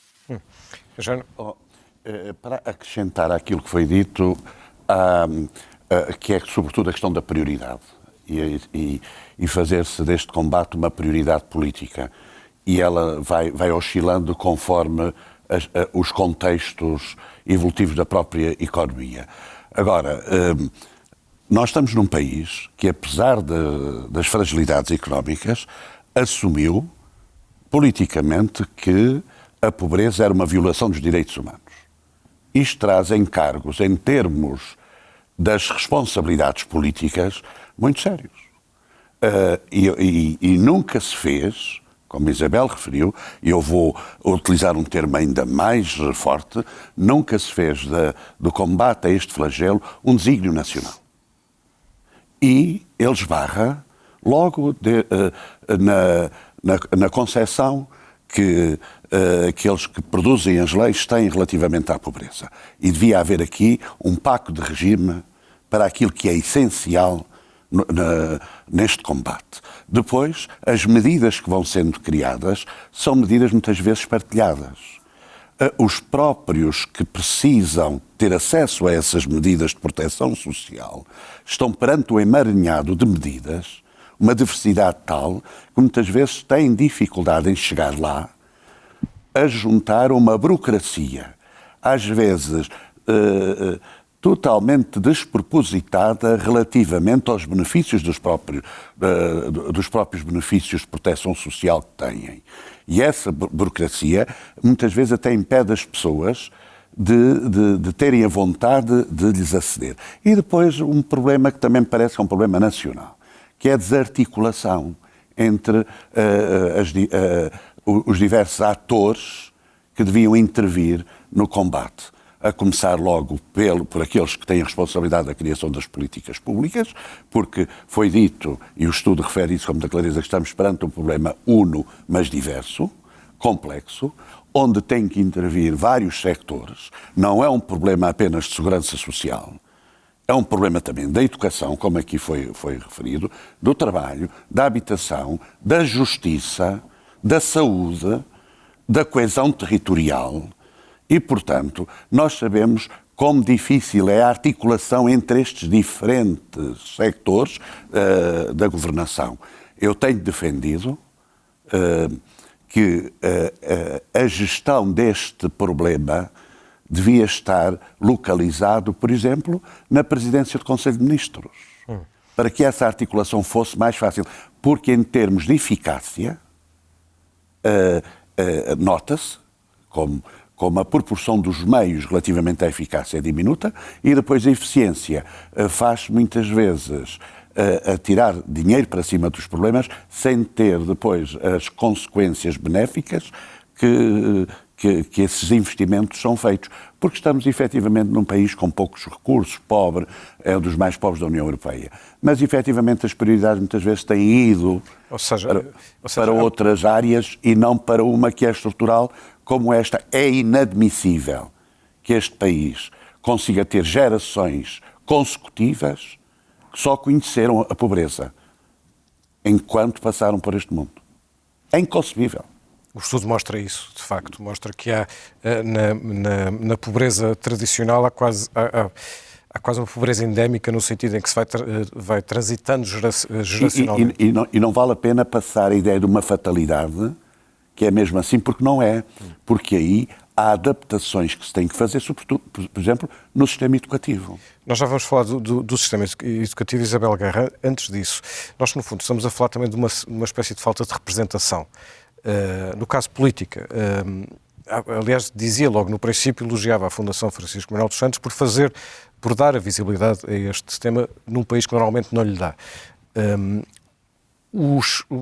Para acrescentar àquilo que foi dito, que é sobretudo a questão da prioridade e fazer-se deste combate uma prioridade política. E ela vai oscilando conforme os contextos evolutivos da própria economia. Agora, nós estamos num país que, apesar das fragilidades económicas, assumiu politicamente que a pobreza era uma violação dos direitos humanos. Isto traz encargos em termos das responsabilidades políticas muito sérios. E nunca se fez, como a Isabel referiu, e eu vou utilizar um termo ainda mais forte, nunca se fez do combate a este flagelo um desígnio nacional. E ele esbarra logo na concepção que aqueles que produzem as leis têm relativamente à pobreza. E devia haver aqui um pacto de regime para aquilo que é essencial neste combate. Depois, as medidas que vão sendo criadas são medidas muitas vezes partilhadas. Os próprios que precisam ter acesso a essas medidas de proteção social estão perante o emaranhado de medidas, uma diversidade tal que muitas vezes têm dificuldade em chegar lá, a juntar uma burocracia, às vezes totalmente despropositada relativamente aos benefícios dos próprios benefícios de proteção social que têm. E essa burocracia muitas vezes até impede as pessoas de terem a vontade de lhes aceder. E depois um problema que também me parece que é um problema nacional, que é a desarticulação entre os diversos atores que deviam intervir no combate. A começar logo por aqueles que têm a responsabilidade da criação das políticas públicas, porque foi dito, e o estudo refere isso com muita clareza, que estamos perante um problema uno, mas diverso, complexo, onde tem que intervir vários sectores. Não é um problema apenas de segurança social, é um problema também da educação, como aqui foi referido, do trabalho, da habitação, da justiça, da saúde, da coesão territorial e, portanto, nós sabemos como difícil é a articulação entre estes diferentes sectores da governação. Eu tenho defendido que a gestão deste problema devia estar localizado, por exemplo, na presidência do Conselho de Ministros, para que essa articulação fosse mais fácil, porque em termos de eficácia, nota-se como a proporção dos meios relativamente à eficácia é diminuta e depois a eficiência faz muitas vezes a tirar dinheiro para cima dos problemas sem ter depois as consequências benéficas que esses investimentos são feitos. Porque estamos efetivamente num país com poucos recursos, pobre, é um dos mais pobres da União Europeia. Mas efetivamente as prioridades muitas vezes têm ido para outras áreas e não para uma que é estrutural como esta. É inadmissível que este país consiga ter gerações consecutivas que só conheceram a pobreza enquanto passaram por este mundo. É inconcebível. O estudo mostra isso, de facto. Mostra que há, na pobreza tradicional, há quase uma pobreza endémica, no sentido em que se vai transitando geracionalmente. E não vale a pena passar a ideia de uma fatalidade, que é mesmo assim, porque não é. Porque aí há adaptações que se têm que fazer, sobretudo, por exemplo, no sistema educativo. Nós já vamos falar do sistema educativo, Isabel Guerra. Antes disso, nós, no fundo, estamos a falar também de uma espécie de falta de representação. No caso política, aliás, dizia logo no princípio, elogiava a Fundação Francisco Manuel dos Santos por dar a visibilidade a este sistema num país que normalmente não lhe dá.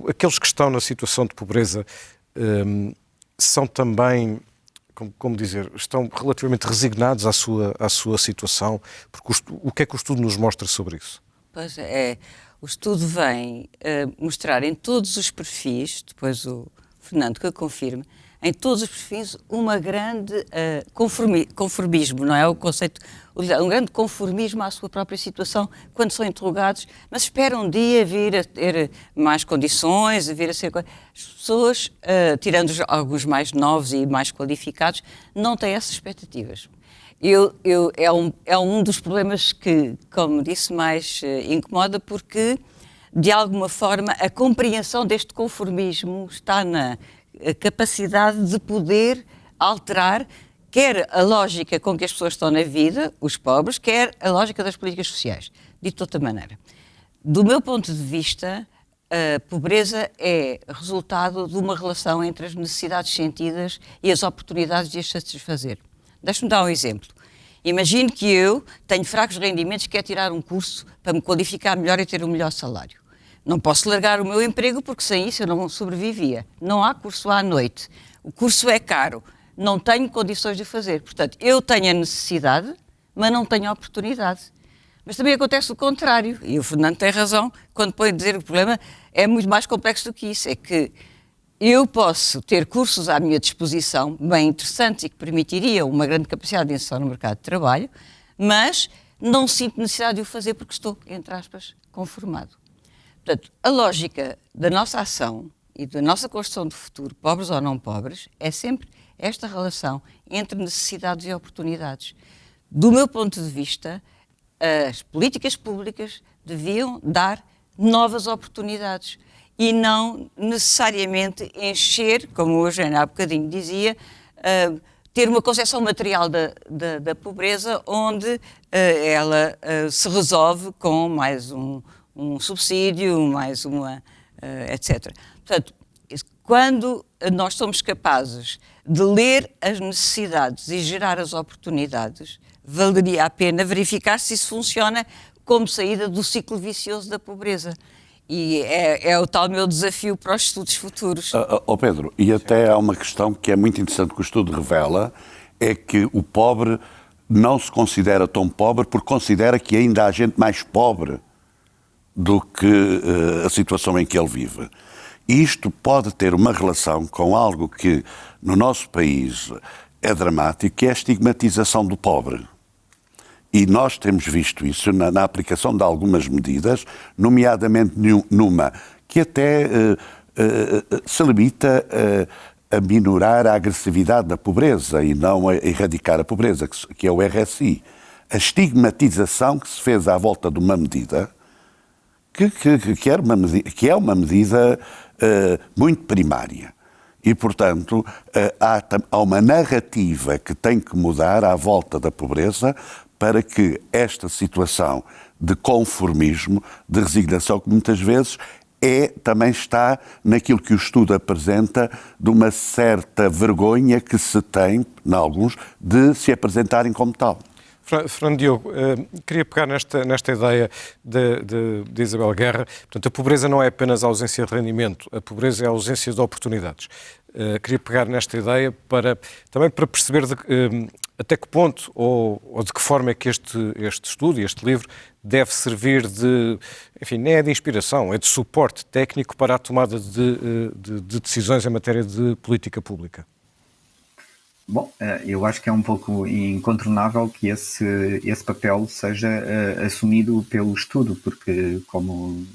Aqueles que estão na situação de pobreza são também, como dizer, estão relativamente resignados à sua situação, porque o que é que o estudo nos mostra sobre isso? Pois é, o estudo vem mostrar em todos os perfis, depois o Fernando que confirme, em todos os perfis uma grande conformismo, não é? O conceito, um grande conformismo à sua própria situação quando são interrogados, mas esperam um dia vir a ter mais condições, a vir a ser... As pessoas, tirando alguns mais novos e mais qualificados, não têm essas expectativas. É um dos problemas que, como disse, mais incomoda, porque, de alguma forma, a compreensão deste conformismo está na capacidade de poder alterar quer a lógica com que as pessoas estão na vida, os pobres, quer a lógica das políticas sociais. Dito de outra maneira, do meu ponto de vista, a pobreza é resultado de uma relação entre as necessidades sentidas e as oportunidades de as satisfazer. Deixe-me dar um exemplo. Imagine que eu tenho fracos rendimentos e quero tirar um curso para me qualificar melhor e ter um melhor salário. Não posso largar o meu emprego porque sem isso eu não sobrevivia. Não há curso à noite. O curso é caro. Não tenho condições de fazer. Portanto, eu tenho a necessidade, mas não tenho a oportunidade. Mas também acontece o contrário. E o Fernando tem razão quando põe a dizer que o problema é muito mais complexo do que isso. É que eu posso ter cursos à minha disposição, bem interessantes e que permitiriam uma grande capacidade de inserção no mercado de trabalho, mas não sinto necessidade de o fazer porque estou, entre aspas, conformado. Portanto, a lógica da nossa ação e da nossa construção de futuro, pobres ou não pobres, é sempre esta relação entre necessidades e oportunidades. Do meu ponto de vista, as políticas públicas deviam dar novas oportunidades e não necessariamente encher, como o Eugênio há bocadinho dizia, ter uma concepção material da pobreza onde ela se resolve com mais um subsídio, mais uma, etc. Portanto, quando nós somos capazes de ler as necessidades e gerar as oportunidades, valeria a pena verificar se isso funciona como saída do ciclo vicioso da pobreza. E é o tal meu desafio para os estudos futuros. Pedro, e até há uma questão que é muito interessante que o estudo revela, é que o pobre não se considera tão pobre porque considera que ainda há gente mais pobre do que a situação em que ele vive. E isto pode ter uma relação com algo que no nosso país é dramático, que é a estigmatização do pobre. E nós temos visto isso na aplicação de algumas medidas, nomeadamente numa que até se limita a minorar a agressividade da pobreza e não a erradicar a pobreza, que é o RSI. A estigmatização que se fez à volta de uma medida que é uma medida muito primária. E, portanto, há uma narrativa que tem que mudar à volta da pobreza para que esta situação de conformismo, de resignação, que muitas vezes também está naquilo que o estudo apresenta de uma certa vergonha que se tem, em alguns, de se apresentarem como tal. Fernando Diogo, queria pegar nesta ideia de Isabel Guerra. Portanto, a pobreza não é apenas a ausência de rendimento, a pobreza é a ausência de oportunidades. Queria pegar nesta ideia também para perceber até que ponto ou de que forma é que este estudo, este livro, deve servir enfim, nem é de inspiração, é de suporte técnico para a tomada de decisões em matéria de política pública. Bom, eu acho que é um pouco incontornável que esse papel seja assumido pelo estudo, porque, como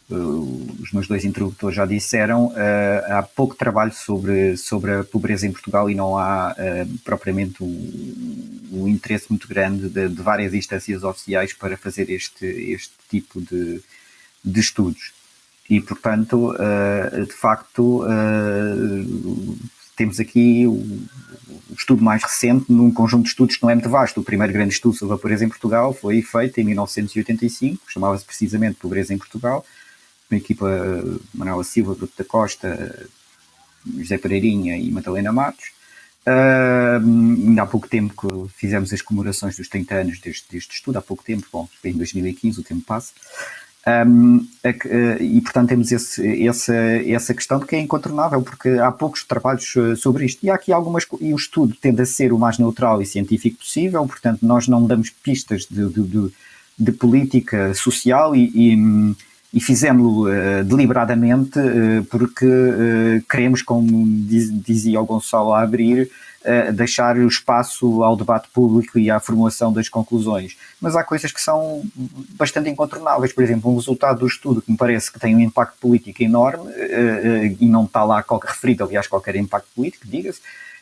os meus dois interlocutores já disseram, há pouco trabalho sobre a pobreza em Portugal e não há propriamente um interesse muito grande de várias instâncias oficiais para fazer este tipo de estudos. E, portanto, de facto, temos aqui o estudo mais recente num conjunto de estudos que não é muito vasto. O primeiro grande estudo sobre a pobreza em Portugal foi feito em 1985, chamava-se precisamente Pobreza em Portugal, uma equipa Manuela Silva, Bruto da Costa, José Pereirinha e Madalena Matos. Ainda há pouco tempo que fizemos as comemorações dos 30 anos deste estudo, há pouco tempo, bom, foi em 2015, o tempo passa. E portanto temos essa questão de que é incontornável, porque há poucos trabalhos sobre isto, e há aqui e o estudo tende a ser o mais neutral e científico possível, portanto nós não damos pistas de política social e fizemos-lo deliberadamente porque queremos, como dizia o Gonçalo a abrir, deixar o espaço ao debate público e à formulação das conclusões. Mas há coisas que são bastante incontornáveis. Por exemplo, um resultado do estudo que me parece que tem um impacto político enorme, e não está lá referido, aliás, qualquer impacto político, diga-se,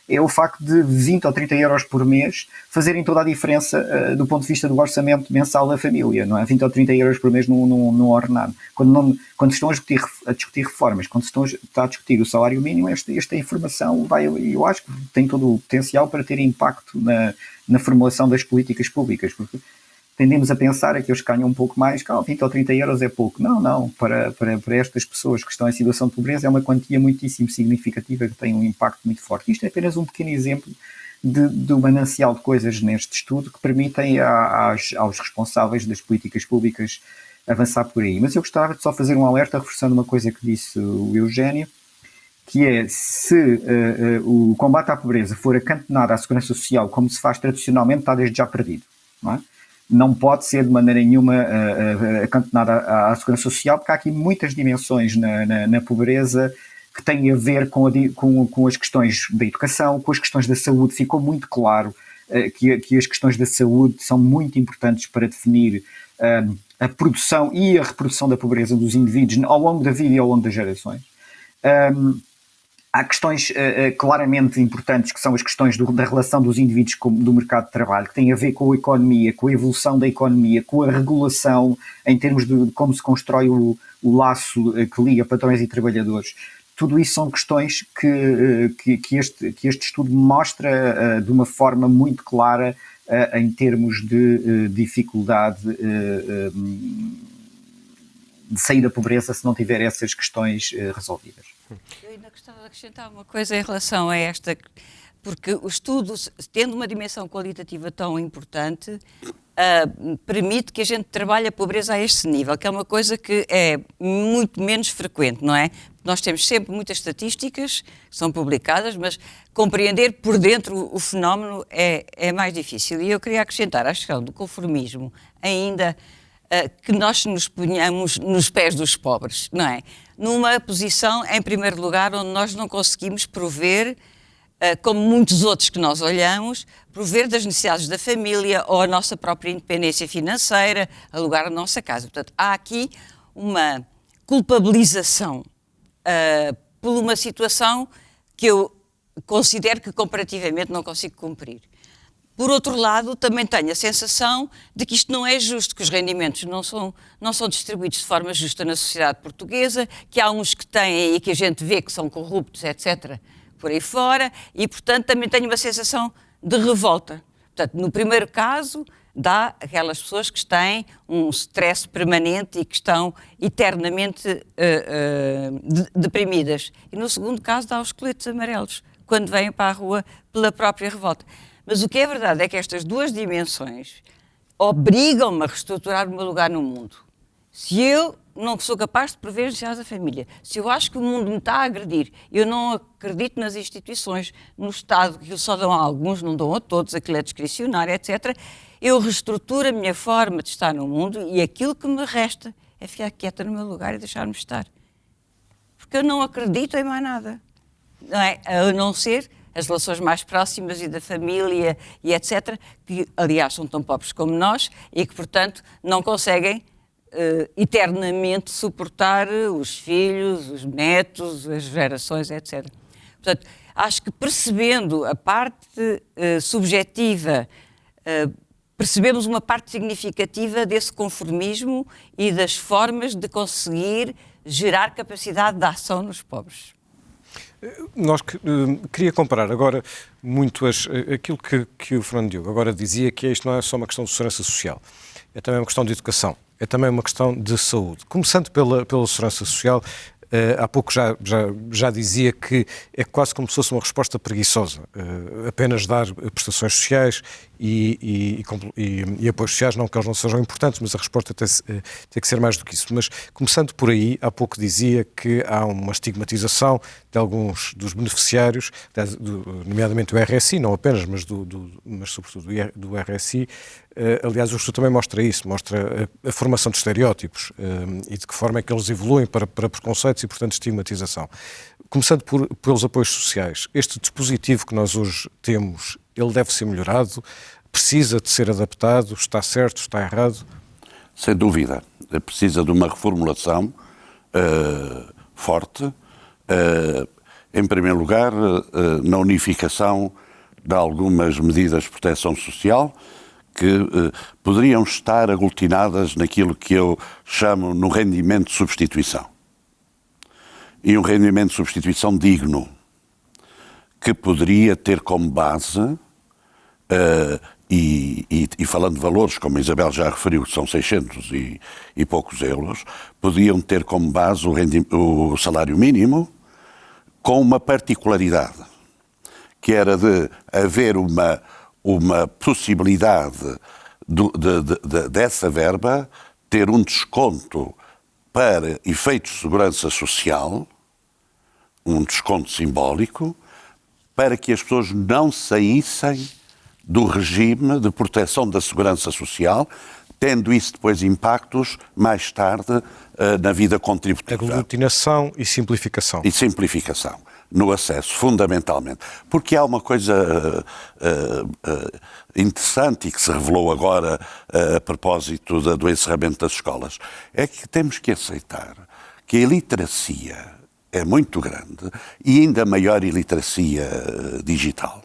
é o facto de 20 ou 30 euros por mês fazerem toda a diferença do ponto de vista do orçamento mensal da família, não é? 20 ou 30 euros por mês no ordenado. Quando estão a discutir reformas, quando está a discutir o salário mínimo, esta informação eu acho que tem todo o potencial para ter impacto na formulação das políticas públicas, porque tendemos a pensar que eles ganham um pouco mais, 20 ou 30 euros é pouco. Não, para estas pessoas que estão em situação de pobreza é uma quantia muitíssimo significativa que tem um impacto muito forte. Isto é apenas um pequeno exemplo do manancial de coisas neste estudo que permitem aos responsáveis das políticas públicas avançar por aí. Mas eu gostava de só fazer um alerta, reforçando uma coisa que disse o Eugénio, que é, se o combate à pobreza for acantonado à segurança social como se faz tradicionalmente, está desde já perdido, não é? Não pode ser de maneira nenhuma acantonada à segurança social, porque há aqui muitas dimensões na pobreza que têm a ver com as questões da educação, com as questões da saúde. Ficou muito claro que as questões da saúde são muito importantes para definir a produção e a reprodução da pobreza dos indivíduos ao longo da vida e ao longo das gerações. Há questões claramente importantes, que são as questões da relação dos indivíduos do mercado de trabalho, que têm a ver com a economia, com a evolução da economia, com a regulação em termos de como se constrói o laço que liga patrões e trabalhadores. Tudo isso são questões que este estudo mostra de uma forma muito clara em termos de dificuldade de sair da pobreza se não tiver essas questões resolvidas. Eu ainda gostava de acrescentar uma coisa em relação a esta, porque o estudo, tendo uma dimensão qualitativa tão importante, permite que a gente trabalhe a pobreza a este nível, que é uma coisa que é muito menos frequente, não é? Nós temos sempre muitas estatísticas que são publicadas, mas compreender por dentro o fenómeno é mais difícil. E eu queria acrescentar à questão do conformismo ainda que nós nos ponhamos nos pés dos pobres, não é? Numa posição, em primeiro lugar, onde nós não conseguimos prover, como muitos outros que nós olhamos, prover das necessidades da família ou a nossa própria independência financeira, alugar a nossa casa. Portanto, há aqui uma culpabilização por uma situação que eu considero que comparativamente não consigo cumprir. Por outro lado, também tenho a sensação de que isto não é justo, que os rendimentos não são distribuídos de forma justa na sociedade portuguesa, que há uns que têm e que a gente vê que são corruptos, etc., por aí fora, e, portanto, também tenho uma sensação de revolta. Portanto, no primeiro caso, dá aquelas pessoas que têm um stress permanente e que estão eternamente deprimidas. E no segundo caso, dá os coletes amarelos, quando vêm para a rua pela própria revolta. Mas o que é verdade é que estas duas dimensões obrigam-me a reestruturar o meu lugar no mundo. Se eu não sou capaz de prever as necessidades da família, se eu acho que o mundo me está a agredir, eu não acredito nas instituições, no Estado, que só dão a alguns, não dão a todos, aquilo é discricionário, etc., eu reestruturo a minha forma de estar no mundo e aquilo que me resta é ficar quieta no meu lugar e deixar-me estar. Porque eu não acredito em mais nada. Não é? A não ser as relações mais próximas e da família e etc., que, aliás, são tão pobres como nós e que, portanto, não conseguem eternamente suportar os filhos, os netos, as gerações, etc. Portanto, acho que percebendo a parte subjetiva, percebemos uma parte significativa desse conformismo e das formas de conseguir gerar capacidade de ação nos pobres. Queria comparar agora muito aquilo que o Fernando Diogo agora dizia, que isto não é só uma questão de segurança social, é também uma questão de educação, é também uma questão de saúde. Começando pela segurança social, há pouco já dizia que é quase como se fosse uma resposta preguiçosa, apenas dar prestações sociais e apoios sociais, não que eles não sejam importantes, mas a resposta tem que ser mais do que isso. Mas, começando por aí, há pouco dizia que há uma estigmatização de alguns dos beneficiários, nomeadamente do RSI, não apenas, mas sobretudo do RSI. Aliás, o estudo também mostra isso, mostra a formação de estereótipos e de que forma é que eles evoluem para preconceitos e, portanto, estigmatização. Começando pelos apoios sociais, este dispositivo que nós hoje temos, ele deve ser melhorado, precisa de ser adaptado, está certo, está errado? Sem dúvida, precisa de uma reformulação forte, em primeiro lugar, na unificação de algumas medidas de proteção social, que poderiam estar aglutinadas naquilo que eu chamo no rendimento de substituição. E um rendimento de substituição digno, que poderia ter como base, e falando de valores, como a Isabel já referiu, que são 600 e poucos euros, podiam ter como base o salário mínimo, com uma particularidade, que era de haver uma possibilidade dessa verba ter um desconto para efeitos de segurança social, um desconto simbólico, para que as pessoas não saíssem do regime de proteção da segurança social, tendo isso depois impactos mais tarde na vida contributiva. Aglutinação e simplificação. E simplificação. No acesso, fundamentalmente. Porque há uma coisa interessante e que se revelou agora a propósito do encerramento das escolas, é que temos que aceitar que a iliteracia é muito grande e ainda maior iliteracia digital.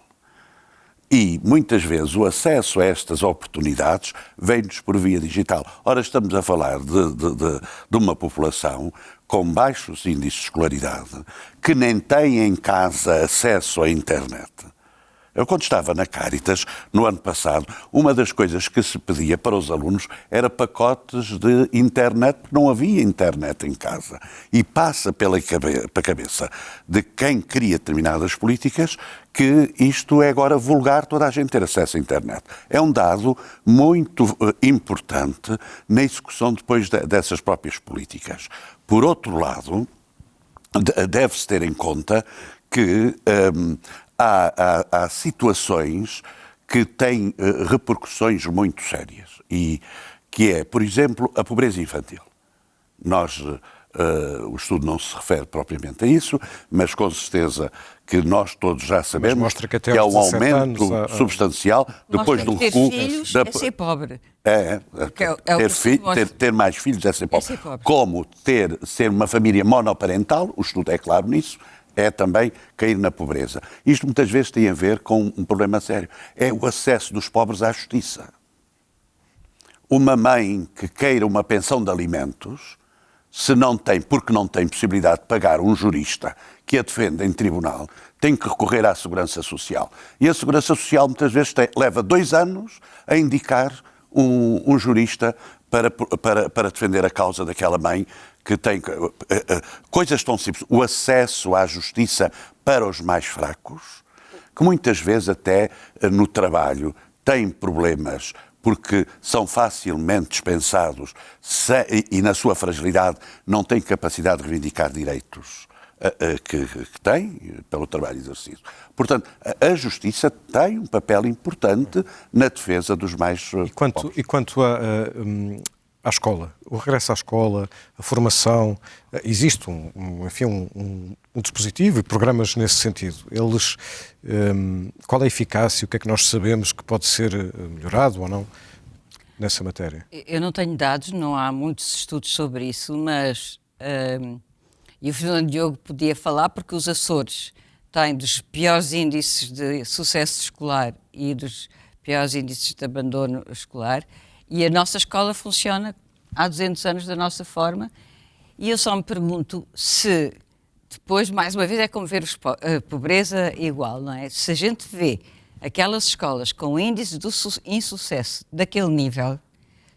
E, muitas vezes, o acesso a estas oportunidades vem-nos por via digital. Ora, estamos a falar de uma população com baixos índices de escolaridade, que nem tem em casa acesso à internet. Eu, quando estava na Cáritas, no ano passado, uma das coisas que se pedia para os alunos era pacotes de internet, porque não havia internet em casa. E passa pela cabeça de quem cria determinadas políticas que isto é agora vulgar, toda a gente ter acesso à internet. É um dado muito importante na execução depois dessas próprias políticas. Por outro lado, deve-se ter em conta que há situações que têm repercussões muito sérias, e que é, por exemplo, a pobreza infantil. O estudo não se refere propriamente a isso, mas com certeza que nós todos já sabemos que é um aumento substancial depois do recuo. Ter filhos é ser pobre. Ter mais filhos é ser pobre. Como ser uma família monoparental, o estudo é claro nisso, é também cair na pobreza. Isto muitas vezes tem a ver com um problema sério. É o acesso dos pobres à justiça. Uma mãe que queira uma pensão de alimentos, se não tem, porque não tem possibilidade de pagar um jurista que a defenda em tribunal, tem que recorrer à Segurança Social. E a Segurança Social muitas vezes leva 2 anos a indicar um jurista para defender a causa daquela mãe que tem coisas tão simples. O acesso à justiça para os mais fracos, que muitas vezes até no trabalho têm problemas porque são facilmente dispensados e na sua fragilidade não têm capacidade de reivindicar direitos que têm pelo trabalho exercido. Portanto, a justiça tem um papel importante na defesa dos mais pobres. E quanto à escola, o regresso à escola, a formação, existe um dispositivo e programas nesse sentido. Qual é a eficácia, o que é que nós sabemos que pode ser melhorado ou não nessa matéria? Eu não tenho dados, não há muitos estudos sobre isso, mas e o Fernando Diogo podia falar, porque os Açores têm dos piores índices de sucesso escolar e dos piores índices de abandono escolar. E a nossa escola funciona há 200 anos da nossa forma, e eu só me pergunto se, depois, mais uma vez, é como ver a pobreza igual, não é? Se a gente vê aquelas escolas com índices de insucesso daquele nível,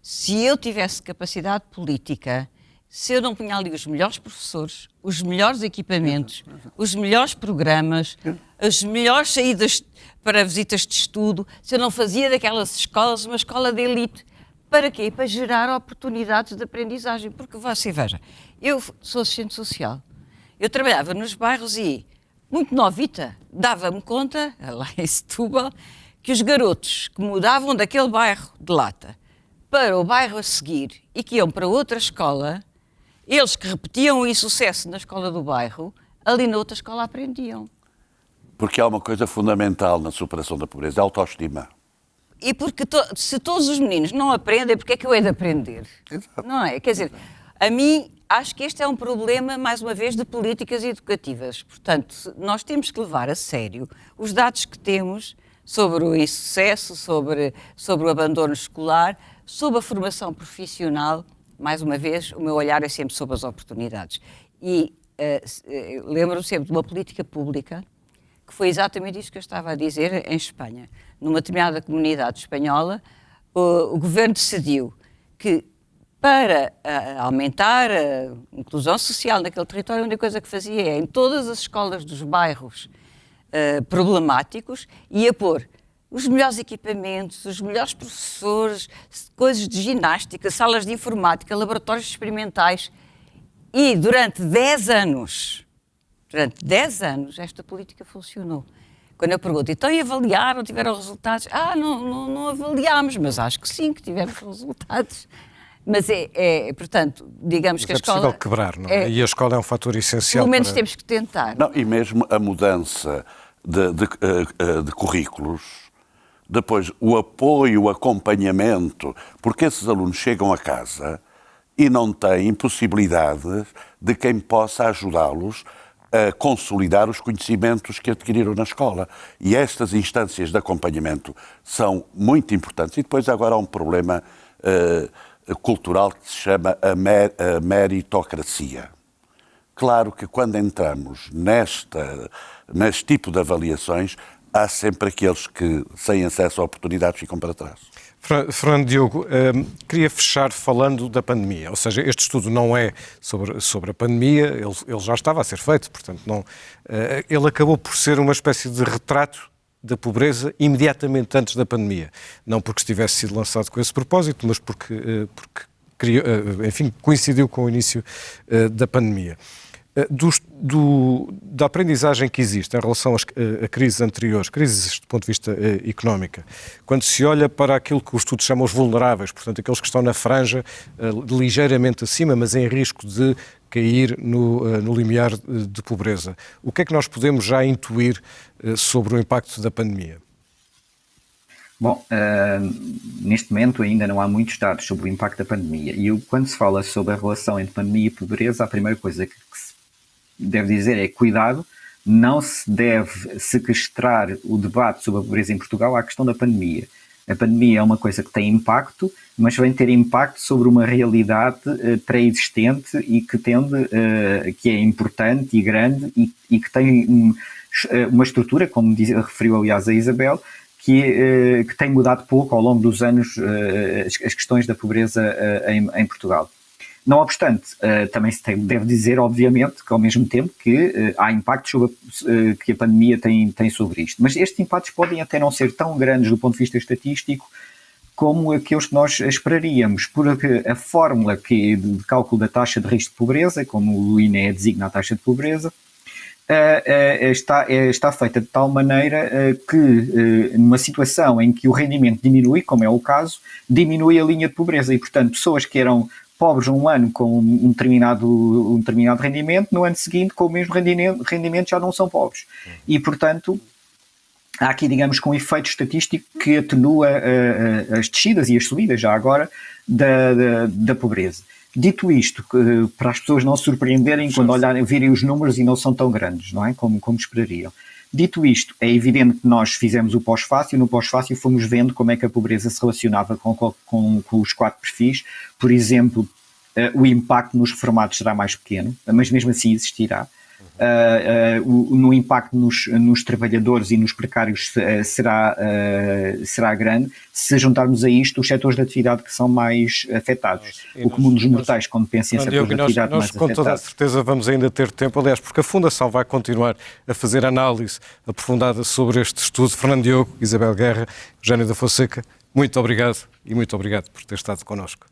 se eu tivesse capacidade política, se eu não punha ali os melhores professores, os melhores equipamentos, os melhores programas, as melhores saídas para visitas de estudo, se eu não fazia daquelas escolas uma escola de elite, para quê? Para gerar oportunidades de aprendizagem. Porque você veja, eu sou assistente social, eu trabalhava nos bairros e, muito novita, dava-me conta, lá em Setúbal, que os garotos que mudavam daquele bairro de Lata para o bairro a seguir e que iam para outra escola, eles que repetiam o insucesso na escola do bairro, ali na outra escola aprendiam. Porque há uma coisa fundamental na superação da pobreza, a autoestima. E porque se todos os meninos não aprendem, porque é que eu hei de aprender? Exato. Não é? Quer dizer, a mim, acho que este é um problema, mais uma vez, de políticas educativas. Portanto, nós temos que levar a sério os dados que temos sobre o insucesso, sobre o abandono escolar, sobre a formação profissional. Mais uma vez, o meu olhar é sempre sobre as oportunidades. E lembro-me sempre de uma política pública que foi exatamente isso que eu estava a dizer em Espanha. Numa determinada comunidade espanhola, o governo decidiu que, para aumentar a inclusão social naquele território, a única coisa que fazia é, em todas as escolas dos bairros problemáticos, ia pôr os melhores equipamentos, os melhores professores, coisas de ginástica, salas de informática, laboratórios experimentais. E durante 10 anos, esta política funcionou. Quando eu pergunto, então e avaliaram, tiveram resultados? Não avaliámos, mas acho que sim, que tivemos resultados. Mas portanto, digamos que a escola... É possível quebrar, não é? E a escola é um fator essencial. Pelo menos temos que tentar. Não, e mesmo a mudança de currículos, depois o apoio, o acompanhamento, porque esses alunos chegam a casa e não têm possibilidade de quem possa ajudá-los a consolidar os conhecimentos que adquiriram na escola. E estas instâncias de acompanhamento são muito importantes. E depois agora há um problema cultural que se chama a meritocracia. Claro que quando entramos neste tipo de avaliações, há sempre aqueles que, sem acesso a oportunidades, ficam para trás. Fernando Diogo, queria fechar falando da pandemia, ou seja, este estudo não é sobre a pandemia, ele já estava a ser feito, portanto, ele acabou por ser uma espécie de retrato da pobreza imediatamente antes da pandemia. Não porque tivesse sido lançado com esse propósito, mas porque coincidiu com o início da pandemia. Da aprendizagem que existe em relação a crises anteriores, crises do ponto de vista económico, quando se olha para aquilo que o estudo chama os vulneráveis, portanto, aqueles que estão na franja ligeiramente acima, mas em risco de cair no limiar de pobreza, o que é que nós podemos já intuir sobre o impacto da pandemia? Bom, neste momento ainda não há muitos dados sobre o impacto da pandemia e quando se fala sobre a relação entre pandemia e pobreza, a primeira coisa que se deve dizer é cuidado, não se deve sequestrar o debate sobre a pobreza em Portugal à questão da pandemia. A pandemia é uma coisa que tem impacto, mas vem ter impacto sobre uma realidade pré-existente e que é importante e grande e que tem uma estrutura, como referiu aliás a Isabel, que tem mudado pouco ao longo dos anos as questões da pobreza em Portugal. Não obstante, também se deve dizer, obviamente, que ao mesmo tempo que há impactos que a pandemia tem sobre isto. Mas estes impactos podem até não ser tão grandes do ponto de vista estatístico como aqueles que nós esperaríamos, porque a fórmula de cálculo da taxa de risco de pobreza, como o INE designa a taxa de pobreza, está feita de tal maneira que, numa situação em que o rendimento diminui, como é o caso, diminui a linha de pobreza e, portanto, pessoas que eram pobres um ano com um determinado rendimento, no ano seguinte, com o mesmo rendimento, já não são pobres. E, portanto, há aqui, digamos, um efeito estatístico que atenua as descidas e as subidas, já agora, da pobreza. Dito isto, para as pessoas não se surpreenderem quando virem os números e não são tão grandes, não é? Como esperariam. Dito isto, é evidente que nós fizemos o pós-fácil, no pós-fácil fomos vendo como é que a pobreza se relacionava com os 4 perfis. Por exemplo, o impacto nos reformados será mais pequeno, mas mesmo assim existirá. no impacto nos trabalhadores e nos precários será grande. Se juntarmos a isto os setores de atividade que são mais afetados. O comum dos mortais, quando pensa em setores de atividade mais afetados. Nós, com toda a certeza, vamos ainda ter tempo, aliás, porque a Fundação vai continuar a fazer análise aprofundada sobre este estudo. Fernando Diogo, Isabel Guerra, Eugénio da Fonseca, muito obrigado e muito obrigado por ter estado connosco.